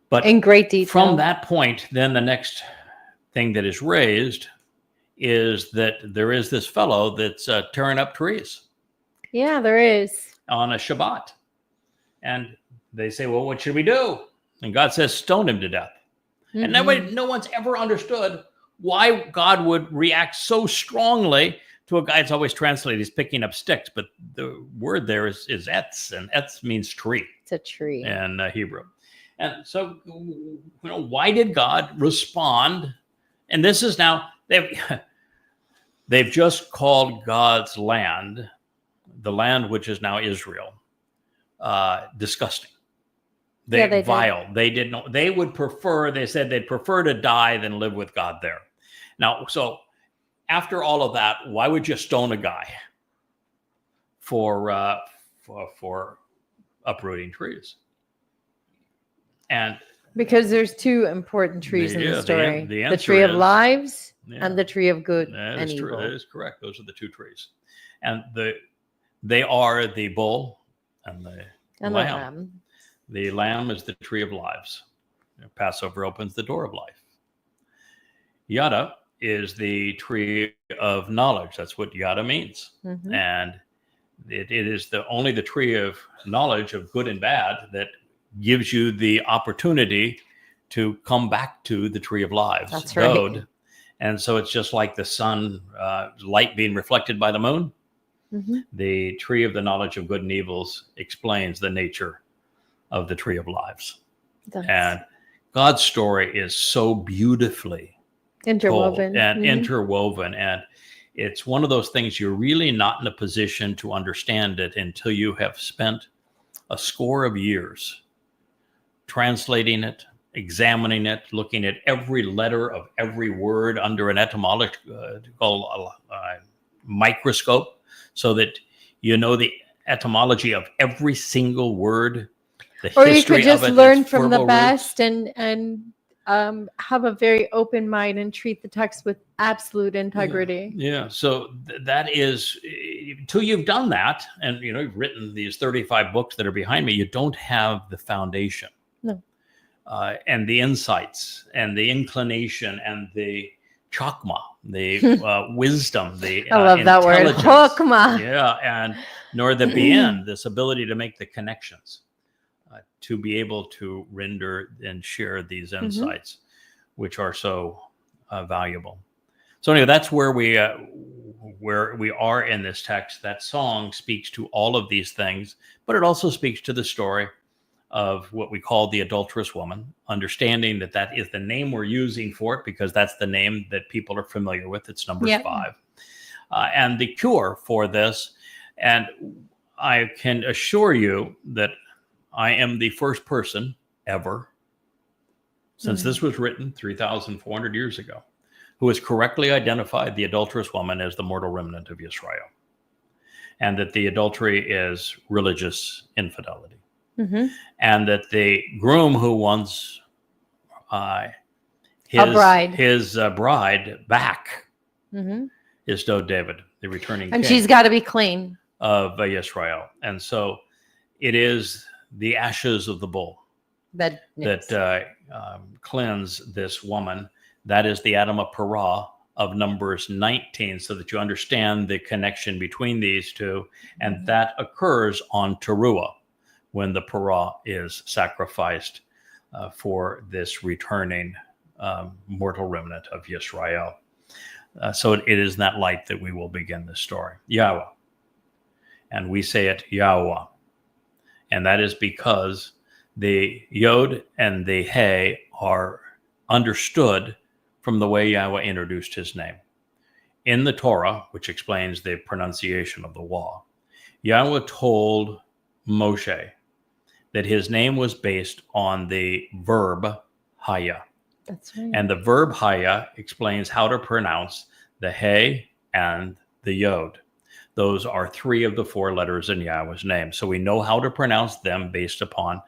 But In great detail. from that point, then the next thing that is raised is that there is this fellow that's tearing up trees Yeah, there is. on a Shabat. And they say, well, what should we do? And God says, stone him to death. And no one's ever understood why God would react so strongly to a guy. It's always translated, he's picking up sticks, but the word there is etz, and etz means tree. It's a tree. In Hebrew. And so, why did God respond? And this is now, they've just called God's land, the land which is now Israel, disgusting. They vile. They would prefer, they said they'd prefer to die than live with God there. Now, so after all of that, why would you stone a guy for uprooting trees? And because there's two important trees in the story. The tree of lives Yeah. and the tree of good That and is true. evil. That is correct. Those are the two trees. And they are the bull and the And lamb. the lamb. The lamb is the tree of lives. Passover opens the door of life. Yada is the tree of knowledge. That's what yada means. Mhm. And it is only the tree of knowledge of good and bad that gives you the opportunity to come back to the tree of lives. That's right. Dode. And so it's just like the sun, light being reflected by the moon. Mhm. The tree of the knowledge of good and evils explains the nature of the tree of lives. That's And God's story is so beautifully interwoven. told and Mhm. interwoven. And it's one of those things you're really not in a position to understand it until you have spent a score of years translating it, examining it, looking at every letter of every word under an etymological microscope, so that you know the etymology of every single word. Or you could just learn from the verbal best and have a very open mind and treat the text with absolute integrity. Yeah. So that is, till you've done that, and you've written these 35 books that are behind me, you don't have the foundation. No. And the insights and the inclination and the chokmah, the wisdom, the I love that word. intelligence. Chokmah. Yeah, and nor the bien, this ability to make the connections, to be able to render and share these insights, which are so valuable. So anyway, that's where we are in this text. That song speaks to all of these things, but it also speaks to the story of what we call the adulterous woman, understanding that is the name we're using for it because that's the name that people are familiar with. It's Numbers 5. And the cure for this, and I can assure you that I am the first person ever, since this was written 3,400 years ago, who has correctly identified the adulterous woman as the mortal remnant of Israel, and that the adultery is religious infidelity. And that the groom who wants his bride back is David, the returning and king. she's got to be clean Of Israel. And so it is the ashes of the bull that cleanse this woman. That is the Adam of Parah of Numbers 19, so that you understand the connection between these two. And that occurs on Towrah, when the Parah is sacrificed for this returning mortal remnant of Yisrael. So it is in that light that we will begin this story. Yahweh. And we say it Yahowah. And that is because the Yod and the He are understood from the way Yahweh introduced his name. In the Torah, which explains the pronunciation of the Wah, Yahweh told Moshe that his name was based on the verb Haya. That's right. And the verb Haya explains how to pronounce the He and the Yod. Those are 3 of the 4 letters in Yahweh's name. So we know how to pronounce them based upon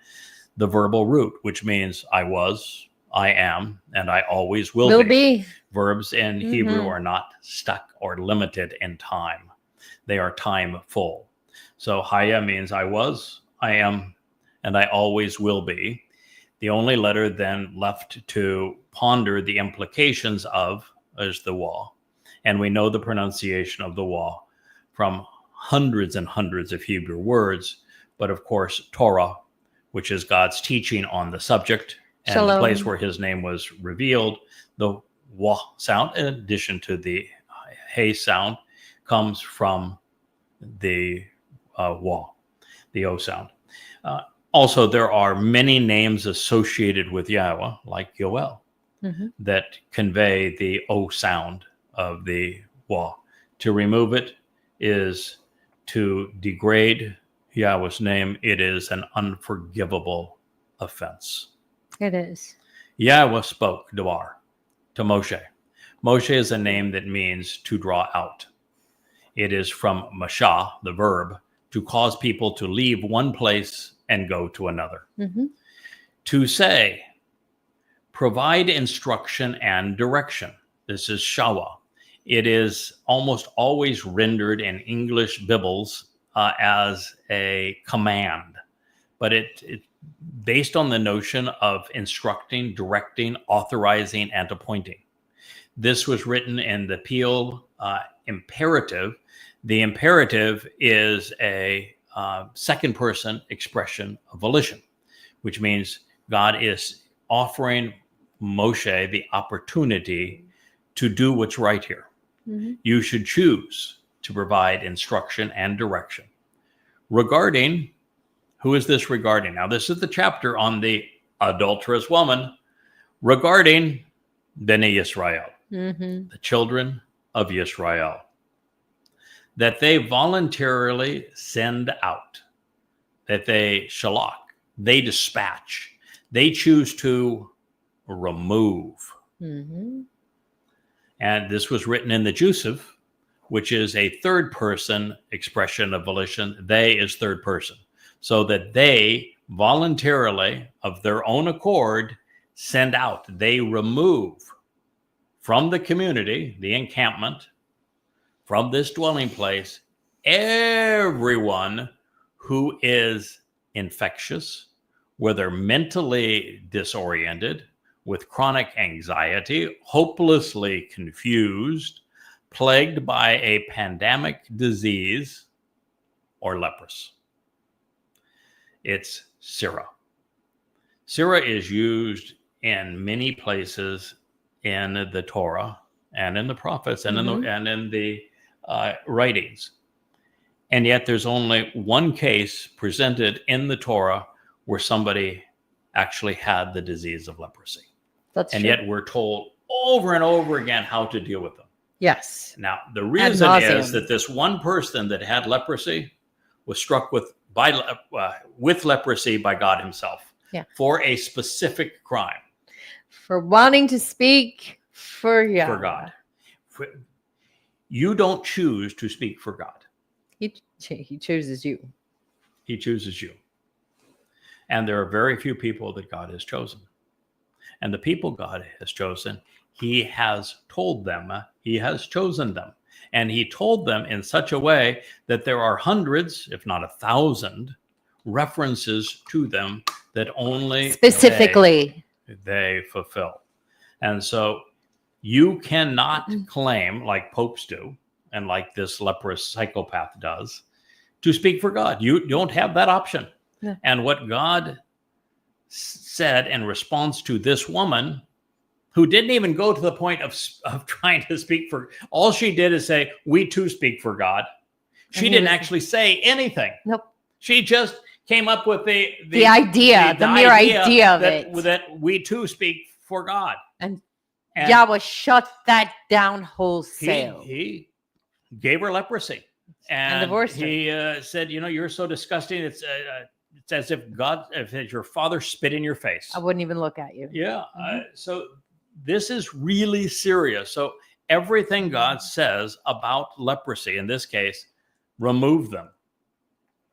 the verbal root, which means I was, I am, and I always will, Will be. Verbs in Hebrew Mhm. are not stuck or limited in time. They are time full. So Haya means I was, I am, and I always will be. The only letter then left to ponder the implications of is the Wah. And we know the pronunciation of the Wah from hundreds and hundreds of Hebrew words. But of course, Torah, which is God's teaching on the subject and Shalom. the place where his name was revealed, the Wah sound, in addition to the Hey sound, comes from the Wah, the O sound. Also, there are many names associated with Yahweh, like Yoel, that convey the O sound of the Wah. To remove it is to degrade Yahweh's name. It is an unforgivable offense. It is. Yahweh spoke, Dwar, to Moshe. Moshe is a name that means to draw out. It is from mashah, the verb, to cause people to leave one place and go to another. To say, provide instruction and direction. This is shawah. It is almost always rendered in English Bibles as a command, but it based on the notion of instructing, directing, authorizing, and appointing. This was written in the Peel imperative. The imperative is a second person expression of volition, which means God is offering Moshe the opportunity to do what's right here. You should choose to provide instruction and direction. Regarding, who is this regarding? Now, this is the chapter on the adulterous woman regarding Bnei Yisrael, the children of Yisrael, that they voluntarily send out, that they shalach, they dispatch, they choose to remove. And this was written in the Jusiv, which is a third person expression of volition. They is third person. So that they voluntarily, of their own accord, send out. They remove from the community, the encampment, from this dwelling place, everyone who is infectious, whether mentally disoriented, with chronic anxiety, hopelessly confused, plagued by a pandemic disease, or leprous. It's Sirah. Sirah is used in many places in the Torah and in the prophets and in the writings. And yet there's only one case presented in the Torah where somebody actually had the disease of leprosy. That's and true. Yet we're told over and over again how to deal with them. Yes. Now, the reason is that this one person that had leprosy was struck with leprosy by God himself for a specific crime. For wanting to speak for Yahweh. For God. You don't choose to speak for God. He chooses you. He chooses you. And there are very few people that God has chosen. And the people God has chosen, he has told them, he has chosen them. And he told them in such a way that there are hundreds, if not 1,000, references to them that only specifically they fulfill. And so you cannot claim, like popes do, and like this leprous psychopath does, to speak for God. You don't have that option. Yeah. And what God said in response to this woman, who didn't even go to the point of trying to speak for, all she did is say, we too speak for God. She didn't actually say anything. Nope. She just came up with the idea, the mere idea of it. That we too speak for God. And Yahweh shut that down wholesale. He gave her leprosy. And divorced her. He said, you're so disgusting. It's as if your father spit in your face. I wouldn't even look at you. Yeah. So this is really serious. So everything God says about leprosy, in this case, remove them.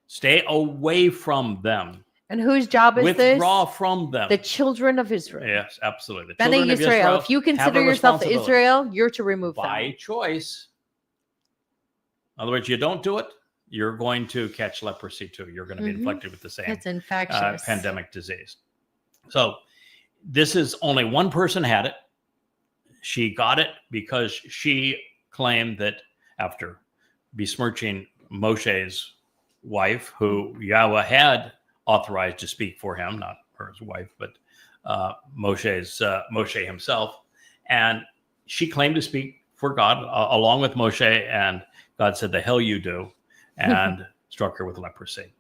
Stay away from them. And whose job is Withdraw this? from them. The children of Israel. Yes, absolutely. The Bene children of Israel. If you have consider a yourself responsibility Israel, you're to remove by them. choice. In other words, you don't do it, you're going to catch leprosy too. You're going to be infected with the same It's infectious. pandemic disease. So this is only one person had it. She got it because she claimed that after besmirching Moshe's wife, who Yahweh had authorized to speak for him, not her wife, but Moshe himself. And she claimed to speak for God along with Moshe, and God said, "The hell you do," and struck her with leprosy.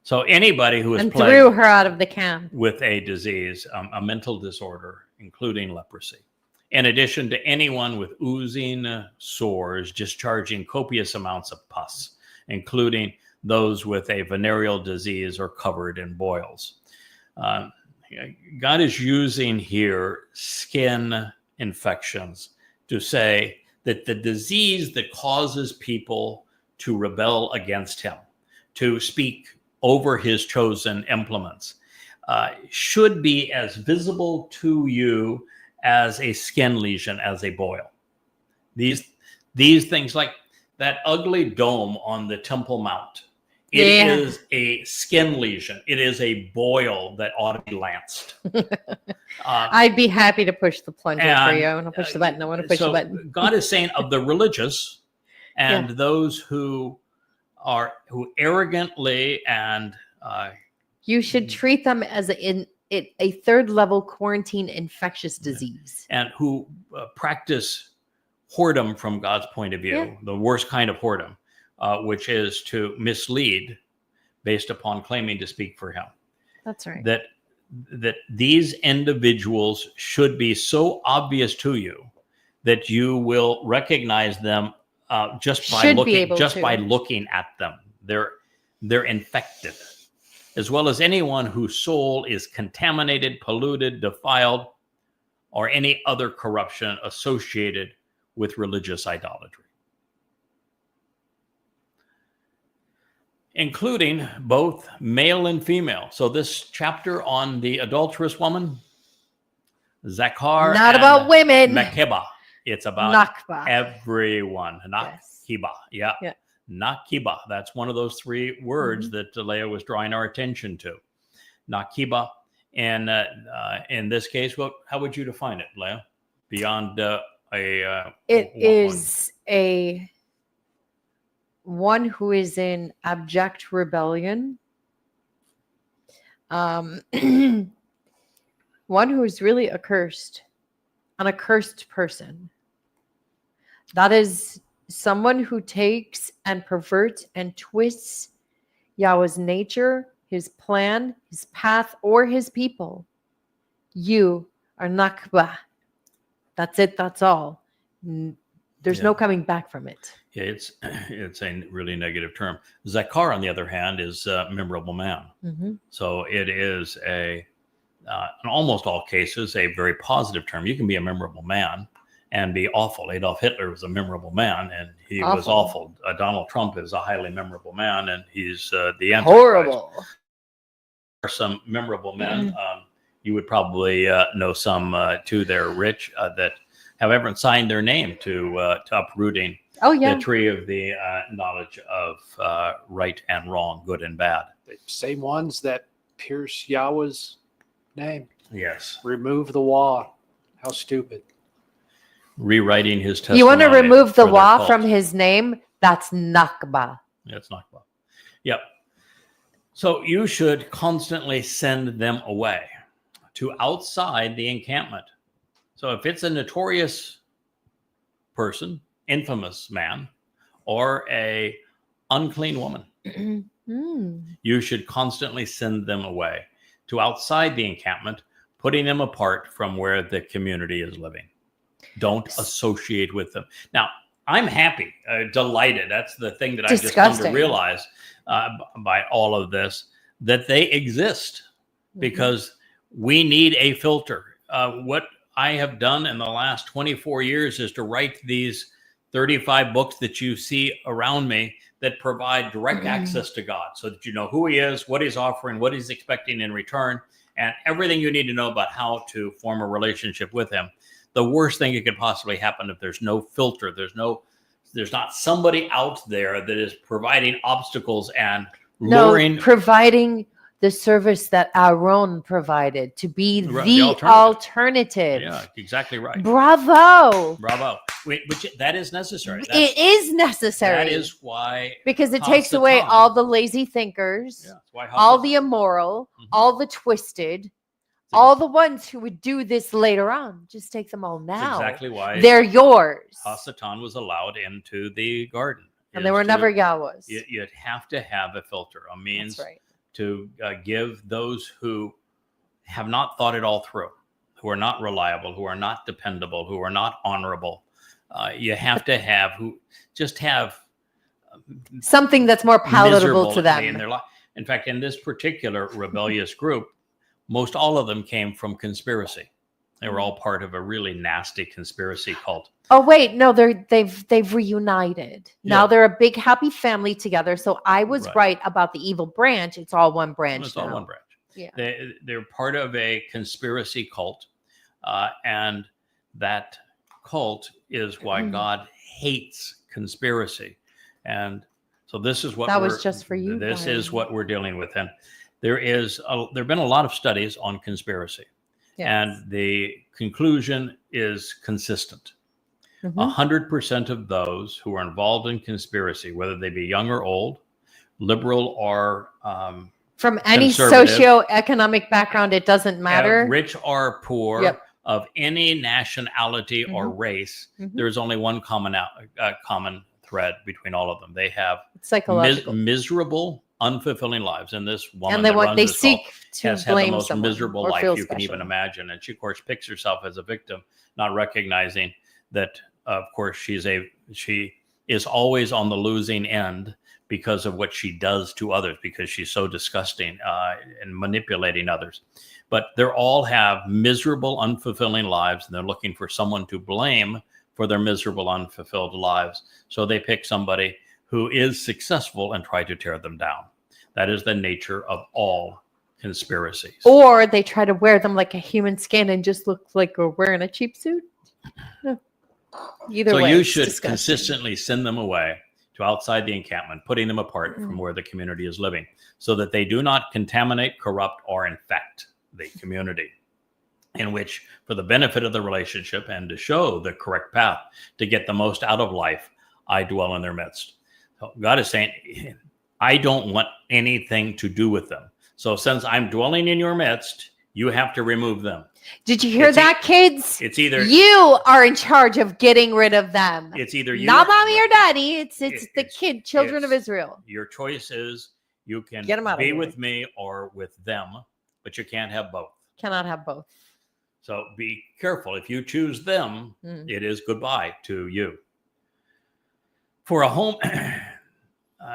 So anybody who is and plagued threw her out of the camp with a disease, a mental disorder, including leprosy, in addition to anyone with oozing sores, discharging copious amounts of pus, including those with a venereal disease or covered in boils. God is using here skin infections to say that the disease that causes people to rebel against him, to speak over his chosen implements, should be as visible to you as a skin lesion, as a boil. These things, like that ugly dome on the Temple Mount, it is a skin lesion. It is a boil that ought to be lanced. I'd be happy to push the plunger for you. I want to push the button. I want to push the button. God is saying of the religious and those who arrogantly and you should treat them as a third level quarantine infectious disease, and who practice whoredom from God's point of view, the worst kind of whoredom, which is to mislead based upon claiming to speak for him. That's right. That these individuals should be so obvious to you that you will recognize them just by looking at them. They're infected, as well as anyone whose soul is contaminated, polluted, defiled, or any other corruption associated with religious idolatry, including both male and female. So this chapter on the adulterous woman, Zakar, not about women. Makeba. It's about Nakba. everyone. Nakiba. Yeah. Nakiba. That's one of those three words that Leah was drawing our attention to. Nakiba. And in this case, how would you define it, Leah? Beyond it is a one who is in abject rebellion. One who is really accursed, an accursed person. That is someone who takes and perverts and twists Yahweh's nature, his plan, his path, or his people. You are Nakba. That's it. That's all. There's no coming back from it. Yeah, it's a really negative term. Zakar, on the other hand, is a memorable man. So it is in almost all cases, a very positive term. You can be a memorable man and be awful. Adolf Hitler was a memorable man, and he was awful. Donald Trump is a highly memorable man, and he's the Antichrist. Horrible. There are some memorable men. You would probably know some too. They're rich that have ever signed their name to uprooting the tree of the knowledge of right and wrong, good and bad. The same ones that pierce Yahweh's name. Yes. Remove the Wah. How stupid. Rewriting his testimony. You want to remove the Wah from his name? That's Nakba. That's Nakba. Yep. So you should constantly send them away to outside the encampment. So if it's a notorious person, infamous man, or a unclean woman, you should constantly send them away to outside the encampment, putting them apart from where the community is living. Don't associate with them. Now, I'm happy, delighted. That's the thing that I just come to realize by all of this, that they exist because we need a filter. What I have done in the last 24 years is to write these 35 books that you see around me that provide direct access to God, so that you know who he is, what he's offering, what he's expecting in return, and everything you need to know about how to form a relationship with him. The worst thing that could possibly happen if there's no filter, there's not somebody out there that is providing obstacles and luring. No, providing the service that Aaron provided to be Right, the the alternative. Yeah, exactly right. Bravo. Bravo. Which that is necessary. It is necessary. That is why. Because it takes away Hasatan- all the lazy thinkers, Yeah, that's why all Hasatan- the immoral, Mhm. all the twisted, all the ones who would do this later on. Just take them all That's now. exactly why They're yours. Hasatan was allowed into the garden. And they were never Yahwehs. You'd have to have a filter, a means That's right. to give those who have not thought it all through, who are not reliable, who are not dependable, who are not honorable. You have to have Something that's more palatable to miserability in them. their life. In fact, in this particular rebellious group, most all of them came from conspiracy. They were all part of a really nasty conspiracy cult. Oh wait, no, they've reunited. Now Yeah. they're a big happy family together. So I was Right. right about the evil branch. It's all one branch It's now. all one branch. Yeah. They're part of a conspiracy cult, and that cult is why God hates conspiracy. And so this is what That was just for you, This Brian. is what we're dealing with. And there have been a lot of studies on conspiracy, Yes. and the conclusion is consistent. Mhm. 100% of those who are involved in conspiracy, whether they be young or old, liberal or From any conservative, socioeconomic background, it doesn't matter. rich or poor, Yep. of any nationality or race, Mhm. there's only one common thread between all of them. They have It's psychological. miserable, unfulfilling lives. And this woman And they that want runs they this cult seek to has had the blame most someone miserable or life feel you can even special. imagine. And she, of course, picks herself as a victim, not recognizing that, of course, she is always on the losing end because of what she does to others, because she's so disgusting and manipulating others. But they all have miserable, unfulfilling lives, and they're looking for someone to blame for their miserable, unfulfilled lives. So they pick somebody who is successful and try to tear them down. That is the nature of all conspiracies. Or they try to wear them like a human skin and just look like we're wearing a cheap suit. Either So way, you it's should disgusting. consistently send them away to outside the encampment, putting them apart from where the community is living, so that they do not contaminate, corrupt, or infect the community. In which, for the benefit of the relationship and to show the correct path to get the most out of life, I dwell in their midst. So God is saying, I don't want anything to do with them. So since I'm dwelling in your midst, you have to remove them. Did you hear It's that, kids? It's either You are in charge of getting rid of them. it's either you Not mommy or daddy. It's the it's- children of it's- Israel. Your choice is you can Get 'em out of be here. with me or with them, but you can't have both. Cannot have both. So be careful. If you choose them, Mm. it is goodbye to you. For a home,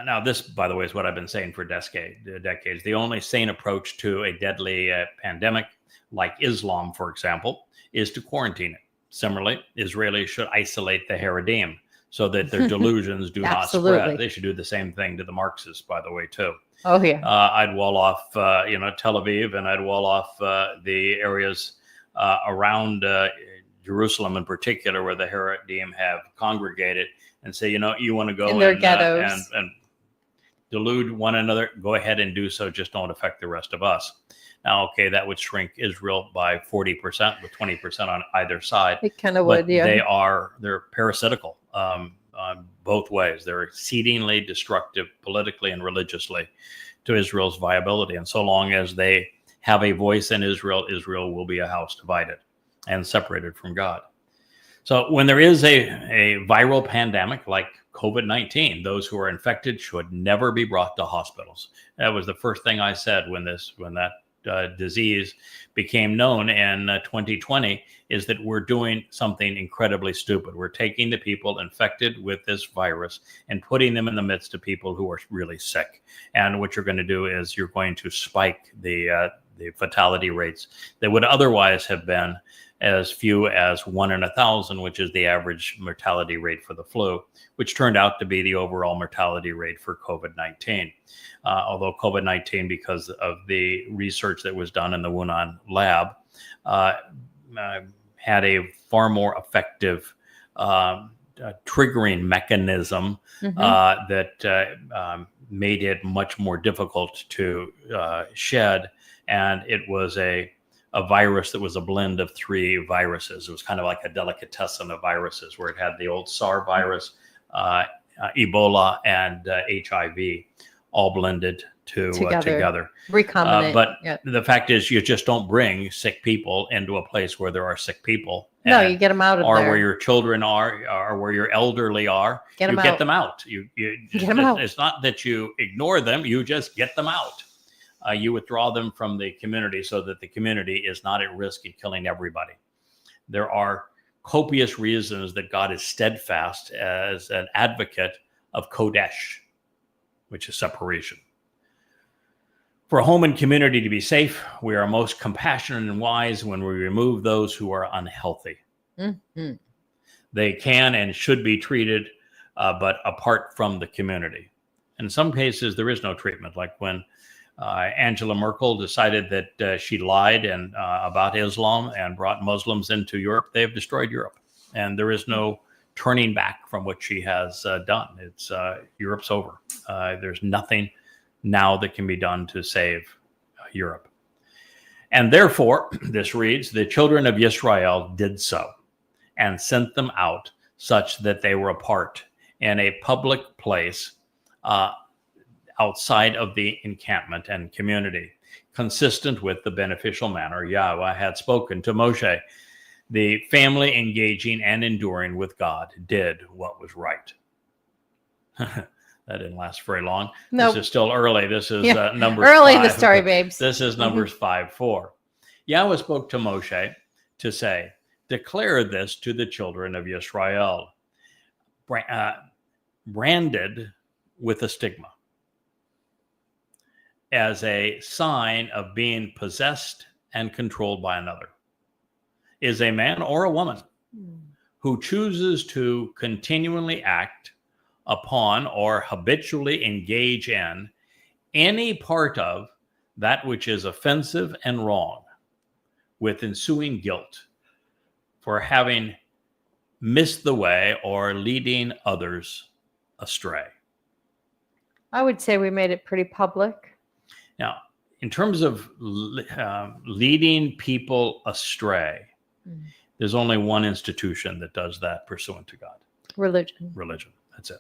now this, by the way, is what I've been saying for decades. The only sane approach to a deadly pandemic, like Islam, for example, is to quarantine it. Similarly, Israelis should isolate the Haredim so that their delusions do not Absolutely. spread. They should do the same thing to the Marxists, by the way, too. Oh, yeah. I'd wall off, Tel Aviv, and I'd wall off the areas around Jerusalem in particular, where the Haredim have congregated, and say, you want to go In their ghettos. and delude one another, go ahead and do so. Just don't affect the rest of us. Now, okay, that would shrink Israel by 40%, with 20% on either side. It kind of But would, yeah. they're parasitical on both ways. They're exceedingly destructive politically and religiously to Israel's viability. And so long as they have a voice in Israel, Israel will be a house divided and separated from God. So when there is a viral pandemic like COVID-19, those who are infected should never be brought to hospitals. That was the first thing I said when that disease became known in 2020, is that we're doing something incredibly stupid. We're taking the people infected with this virus and putting them in the midst of people who are really sick. And what you're going to do is you're going to spike the fatality rates that would otherwise have been as few as 1 in 1,000, which is the average mortality rate for the flu, which turned out to be the overall mortality rate for COVID-19. Although COVID-19, because of the research that was done in the Wuhan lab, had a far more effective triggering mechanism that made it much more difficult to shed. And it was a virus that was a blend of 3 viruses. It was kind of like a delicatessen of viruses, where it had the old SARS virus, Ebola, and HIV all blended together. Recombinant. But the fact is, you just don't bring sick people into a place where there are sick people. No, you get them out of or there. Where your children are, or where your elderly are. Get them get them out. You get them out. It's not that you ignore them. You just get them out. You withdraw them from the community so that the community is not at risk in killing everybody. There are copious reasons that God is steadfast as an advocate of Kodesh, which is separation. For a home and community to be safe, we are most compassionate and wise when we remove those who are unhealthy. Mm-hmm. They can and should be treated, but apart from the community. In some cases, there is no treatment, like when Angela Merkel decided that she lied about Islam and brought Muslims into Europe. They have destroyed Europe, and there is no turning back from what she has done. It's Europe's over. There's nothing now that can be done to save Europe. And therefore, this reads, the children of Israel did so and sent them out such that they were apart in a public place outside of the encampment and community, consistent with the beneficial manner Yahweh had spoken to Moshe. The family engaging and enduring with God did what was right. That didn't last very long. Nope. This is still early. This is Numbers early 5. in the story, babes. This is Numbers 5:4. Yahweh spoke to Moshe to say, declare this to the children of Israel, branded with a stigma, as a sign of being possessed and controlled by another, is a man or a woman who chooses to continually act upon or habitually engage in any part of that which is offensive and wrong, with ensuing guilt for having missed the way or leading others astray. I would say we made it pretty public. Now, in terms of leading people astray, there's only one institution that does that pursuant to God. Religion. That's it.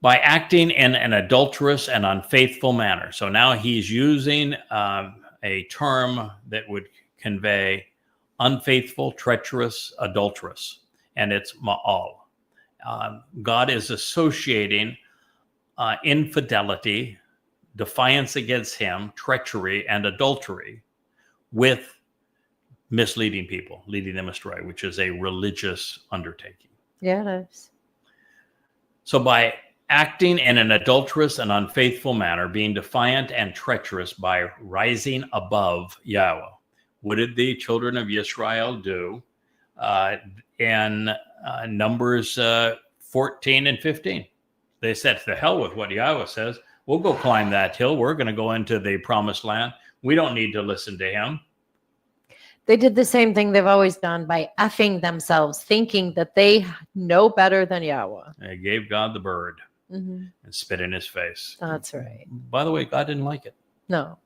By acting in an adulterous and unfaithful manner. So now he's using a term that would convey unfaithful, treacherous, adulterous, and it's ma'al. God is associating infidelity, defiance against him, treachery, and adultery with misleading people, leading them astray, which is a religious undertaking. Yeah, it is. So by acting in an adulterous and unfaithful manner, being defiant and treacherous by rising above Yahweh, what did the children of Israel do in Numbers 14 and 15? They said, to hell with what Yahweh says. We'll go climb that hill. We're going to go into the promised land. We don't need to listen to him. They did the same thing they've always done by effing themselves, thinking that they know better than Yahweh. They gave God the bird and spit in his face. That's right. By the way, God didn't like it. No,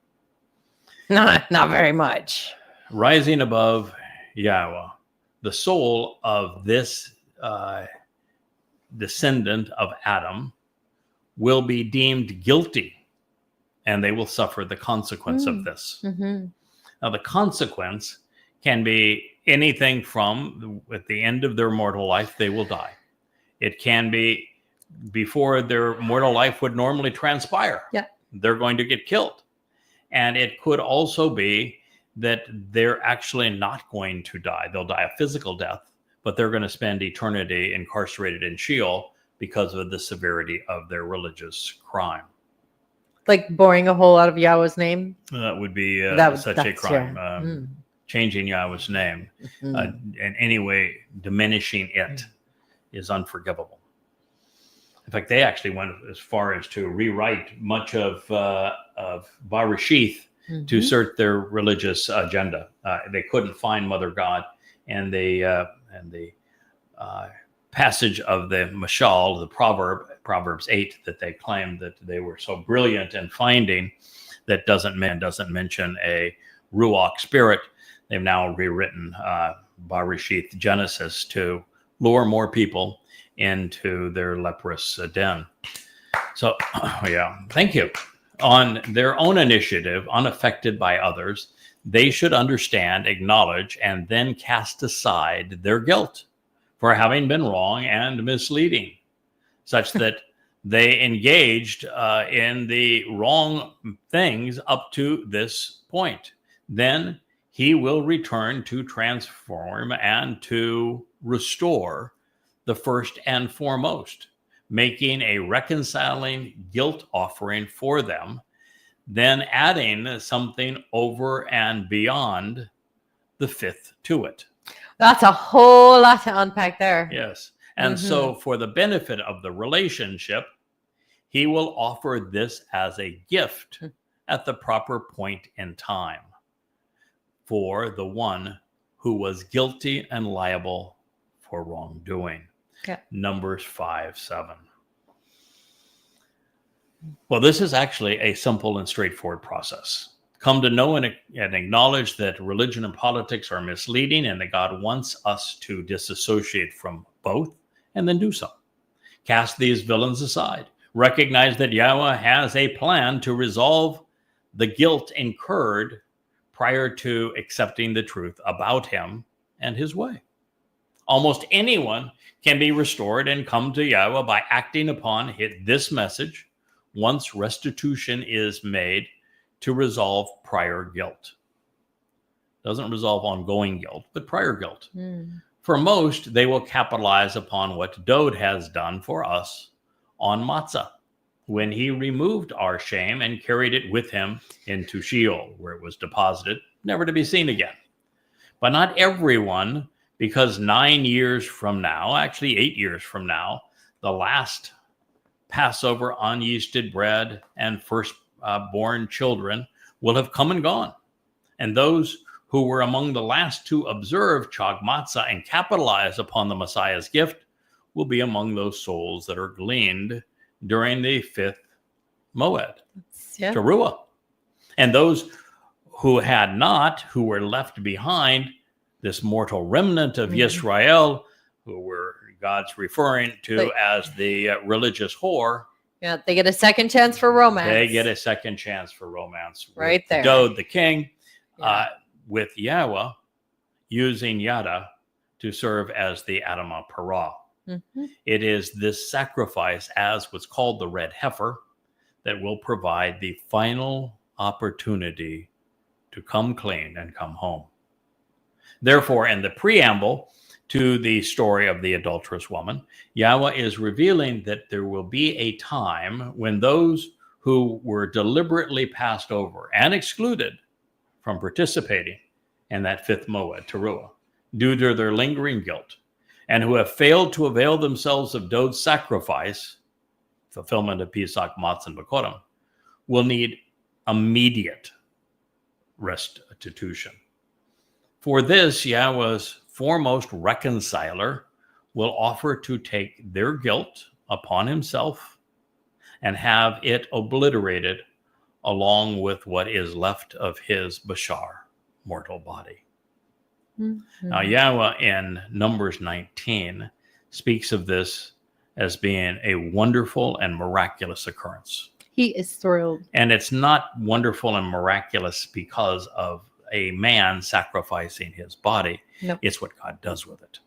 not very much. Rising above Yahweh, the soul of this descendant of Adam will be deemed guilty, and they will suffer the consequence of this. Now, the consequence can be anything from at the end of their mortal life, they will die. It can be before their mortal life would normally transpire. Yeah. They're going to get killed. And it could also be that they're actually not going to die. They'll die a physical death, but they're going to spend eternity incarcerated in Sheol because of the severity of their religious crime. Like boring a hole out of Yahweh's name? That would be such a crime. changing Yahweh's name in any way diminishing it is unforgivable. In fact, they actually went as far as to rewrite much of Bereshith to assert their religious agenda. They couldn't find Mother God, and the passage of the Mashal, the Proverbs 8, that they claimed that they were so brilliant in finding, that doesn't mention a Ruach spirit. They've now rewritten Bereshith, Genesis, to lure more people into their leprous den. So, yeah, thank you. On their own initiative, unaffected by others, they should understand, acknowledge, and then cast aside their guilt for having been wrong and misleading, such that they engaged in the wrong things up to this point. Then he will return to transform and to restore the first and foremost, making a reconciling guilt offering for them, then adding something over and beyond the fifth to it. That's a whole lot to unpack there. Yes. And so for the benefit of the relationship, he will offer this as a gift at the proper point in time for the one who was guilty and liable for wrongdoing. Yeah. Numbers 5:7. Well, this is actually a simple and straightforward process. Come to know and acknowledge that religion and politics are misleading and that God wants us to disassociate from both, and then do so. Cast these villains aside. Recognize that Yahweh has a plan to resolve the guilt incurred prior to accepting the truth about him and his way. Almost anyone can be restored and come to Yahweh by acting upon this message once restitution is made to resolve prior guilt. Doesn't resolve ongoing guilt, but prior guilt. For most, they will capitalize upon what Dode has done for us on Matzah, when he removed our shame and carried it with him into Sheol, where it was deposited, never to be seen again. But not everyone, because 9 years from now, actually 8 years from now, the last Passover unyeasted bread and firstborn children will have come and gone. And those who were among the last to observe Chag Matzah and capitalize upon the Messiah's gift will be among those souls that are gleaned during the fifth Moed, Towrah. And those who had not, who were left behind, this mortal remnant of Yisrael, who were God's referring to as the religious whore. Yeah, they get a second chance for romance. They get a second chance for romance. Right there. Dode the king, with Yahweh using Yada to serve as the Adamah Parah. It is this sacrifice, as what's called the red heifer, that will provide the final opportunity to come clean and come home. Therefore, in the preamble to the story of the adulterous woman, Yahweh is revealing that there will be a time when those who were deliberately passed over and excluded from participating in that fifth Moed, Towrah, due to their lingering guilt, and who have failed to avail themselves of Dode's sacrifice, fulfillment of Pesach, Matzah, and Bekorim, will need immediate restitution. For this, Yahweh's foremost reconciler will offer to take their guilt upon himself and have it obliterated along with what is left of his Bashar, mortal body. Now, Yahweh in Numbers 19 speaks of this as being a wonderful and miraculous occurrence. He is thrilled. And it's not wonderful and miraculous because of a man sacrificing his body. Nope. It's what God does with it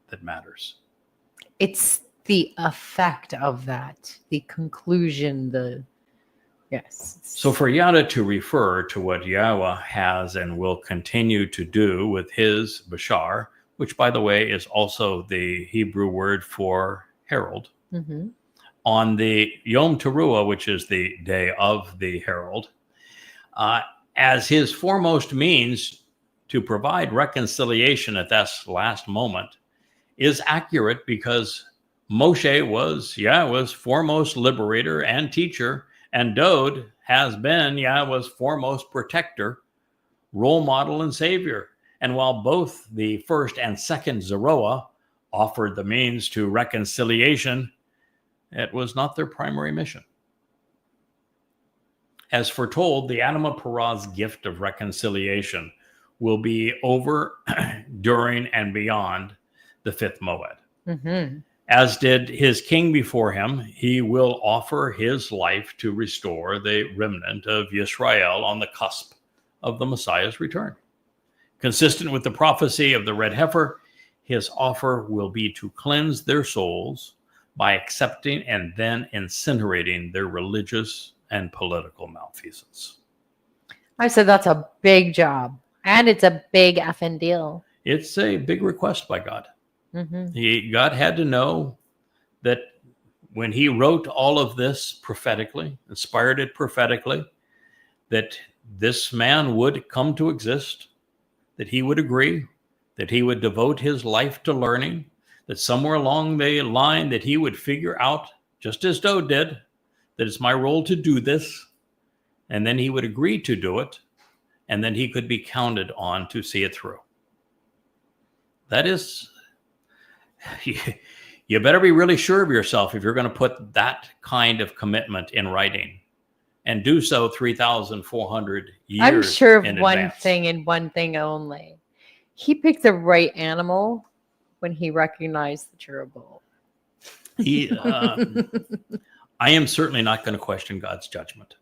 that matters. It's the effect of that, the conclusion, So for Yada to refer to what Yahweh has and will continue to do with his Bashar, which, by the way, is also the Hebrew word for herald, on the Yom Teruah, which is the day of the herald, as his foremost means to provide reconciliation at this last moment is accurate because Moshe was Yahweh's foremost liberator and teacher, and Dod has been Yahweh's foremost protector, role model, and savior. And while both the first and second Zeroah offered the means to reconciliation, it was not their primary mission. As foretold, the Adamah Parah's gift of reconciliation will be over during and beyond the fifth Moed. Mm-hmm. As did his king before him, he will offer his life to restore the remnant of Yisrael on the cusp of the Messiah's return. Consistent with the prophecy of the red heifer, his offer will be to cleanse their souls by accepting and then incinerating their religious and political malfeasance. I said that's a big job, and it's a big effing deal. It's a big request by God. Mm-hmm. God had to know that when he wrote all of this prophetically, inspired it prophetically, that this man would come to exist, that he would agree, that he would devote his life to learning, that somewhere along the line that he would figure out, just as Dod did, that it's my role to do this, and then he would agree to do it, and then he could be counted on to see it through. That is, you better be really sure of yourself if you're going to put that kind of commitment in writing, and do so 3,400 years. I'm sure of in one advance. thing and one thing only. He picked the right animal when he recognized the true bull. He, I am certainly not going to question God's judgment.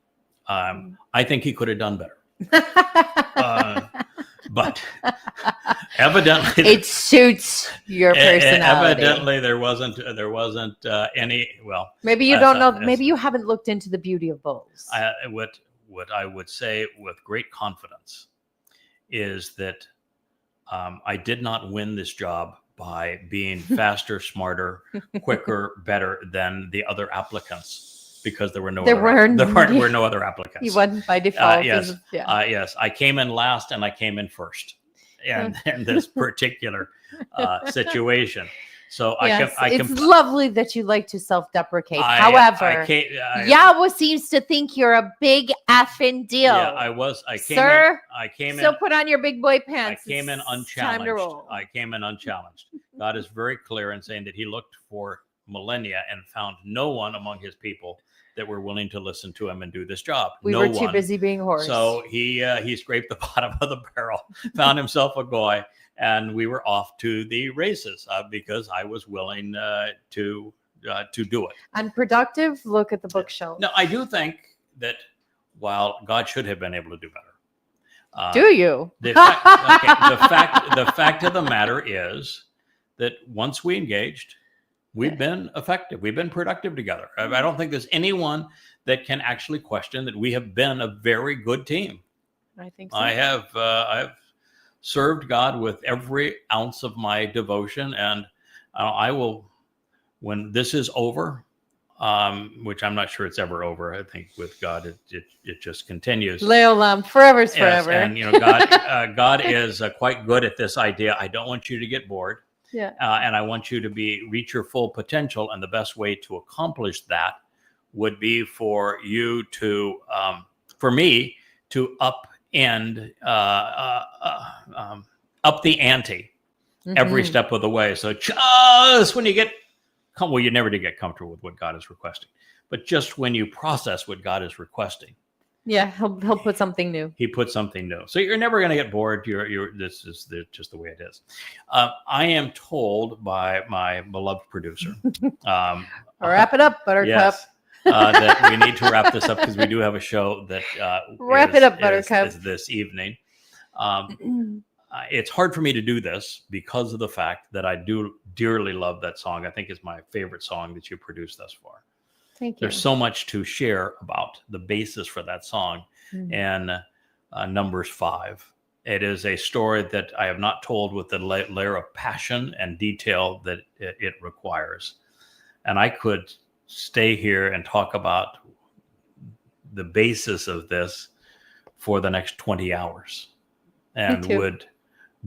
I think he could have done better. But evidently, it suits your personality. Evidently, there wasn't any. Well, Maybe you don't know. Maybe you haven't looked into the beauty of bulls. What I would say with great confidence is that I did not win this job by being faster, smarter, quicker, better than the other applicants, because there were no other applicants. You won by default. Yes. Yes. I came in last and I came in first in this particular situation. So yes, I it's lovely that you like to self-deprecate. However, Yahweh seems to think you're a big effing deal. Yeah, I came in. So put on your big boy pants. I came in unchallenged. Time to roll. I came in unchallenged. God is very clear in saying that he looked for millennia and found no one among his people that were willing to listen to him and do this job. We were too busy being whores. So he scraped the bottom of the barrel, found himself a goy, and we were off to the races because I was willing to do it. Unproductive. Look at the bookshelf. No, I do think that while God should have been able to do better. Do you? The fact of the matter is that once we engaged, we've been effective. We've been productive together. I don't think there's anyone that can actually question that we have been a very good team. I think so. I've served God with every ounce of my devotion, and I will, when this is over, which I'm not sure it's ever over. I think with God, it just continues. Leolam, forever's forever. Yes, and God is quite good at this idea. I don't want you to get bored. Yeah. And I want you to reach your full potential. And the best way to accomplish that would be for you to, for me to up the ante every step of the way. So just when you you never do get comfortable with what God is requesting, but just when you process what God is requesting. Yeah, he'll put something new. He put something new. So you're never going to get bored. This is just the way it is. I am told by my beloved producer. Wrap it up, Buttercup. Yes, that we need to wrap this up because we do have a show that wrap it up, Buttercup. Is this evening. It's hard for me to do this because of the fact that I do dearly love that song. I think it's my favorite song that you produced thus far. Thank you. There's so much to share about the basis for that song in Numbers 5. It is a story that I have not told with the layer of passion and detail that it requires. And I could stay here and talk about the basis of this for the next 20 hours and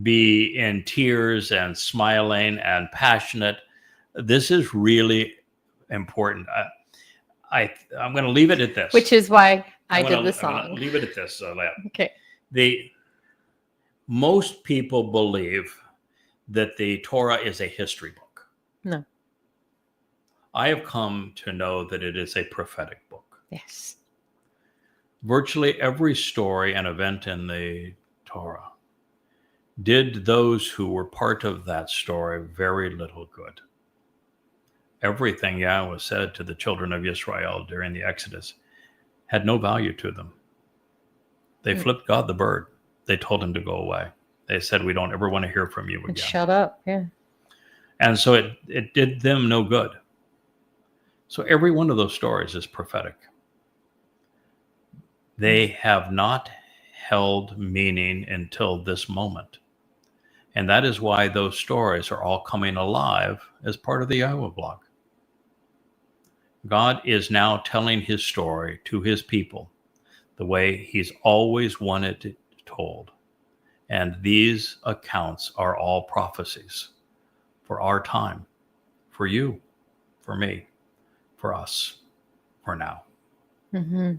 be in tears and smiling and passionate. This is really important. I'm going to leave it at this. Which is why I did the I'm gonna song. leave it at this, Leah. Okay. Most people believe that the Torah is a history book. No. I have come to know that it is a prophetic book. Yes. Virtually every story and event in the Torah did those who were part of that story very little good. Everything Yahweh said to the children of Israel during the Exodus had no value to them. They flipped God the bird. They told him to go away. They said, we don't ever want to hear from you again. Shut up. Yeah. And so it did them no good. So every one of those stories is prophetic. They have not held meaning until this moment. And that is why those stories are all coming alive as part of the YAHOWAH blog. God is now telling his story to his people the way he's always wanted it told. And these accounts are all prophecies for our time, for you, for me, for us, for now. Mm-hmm.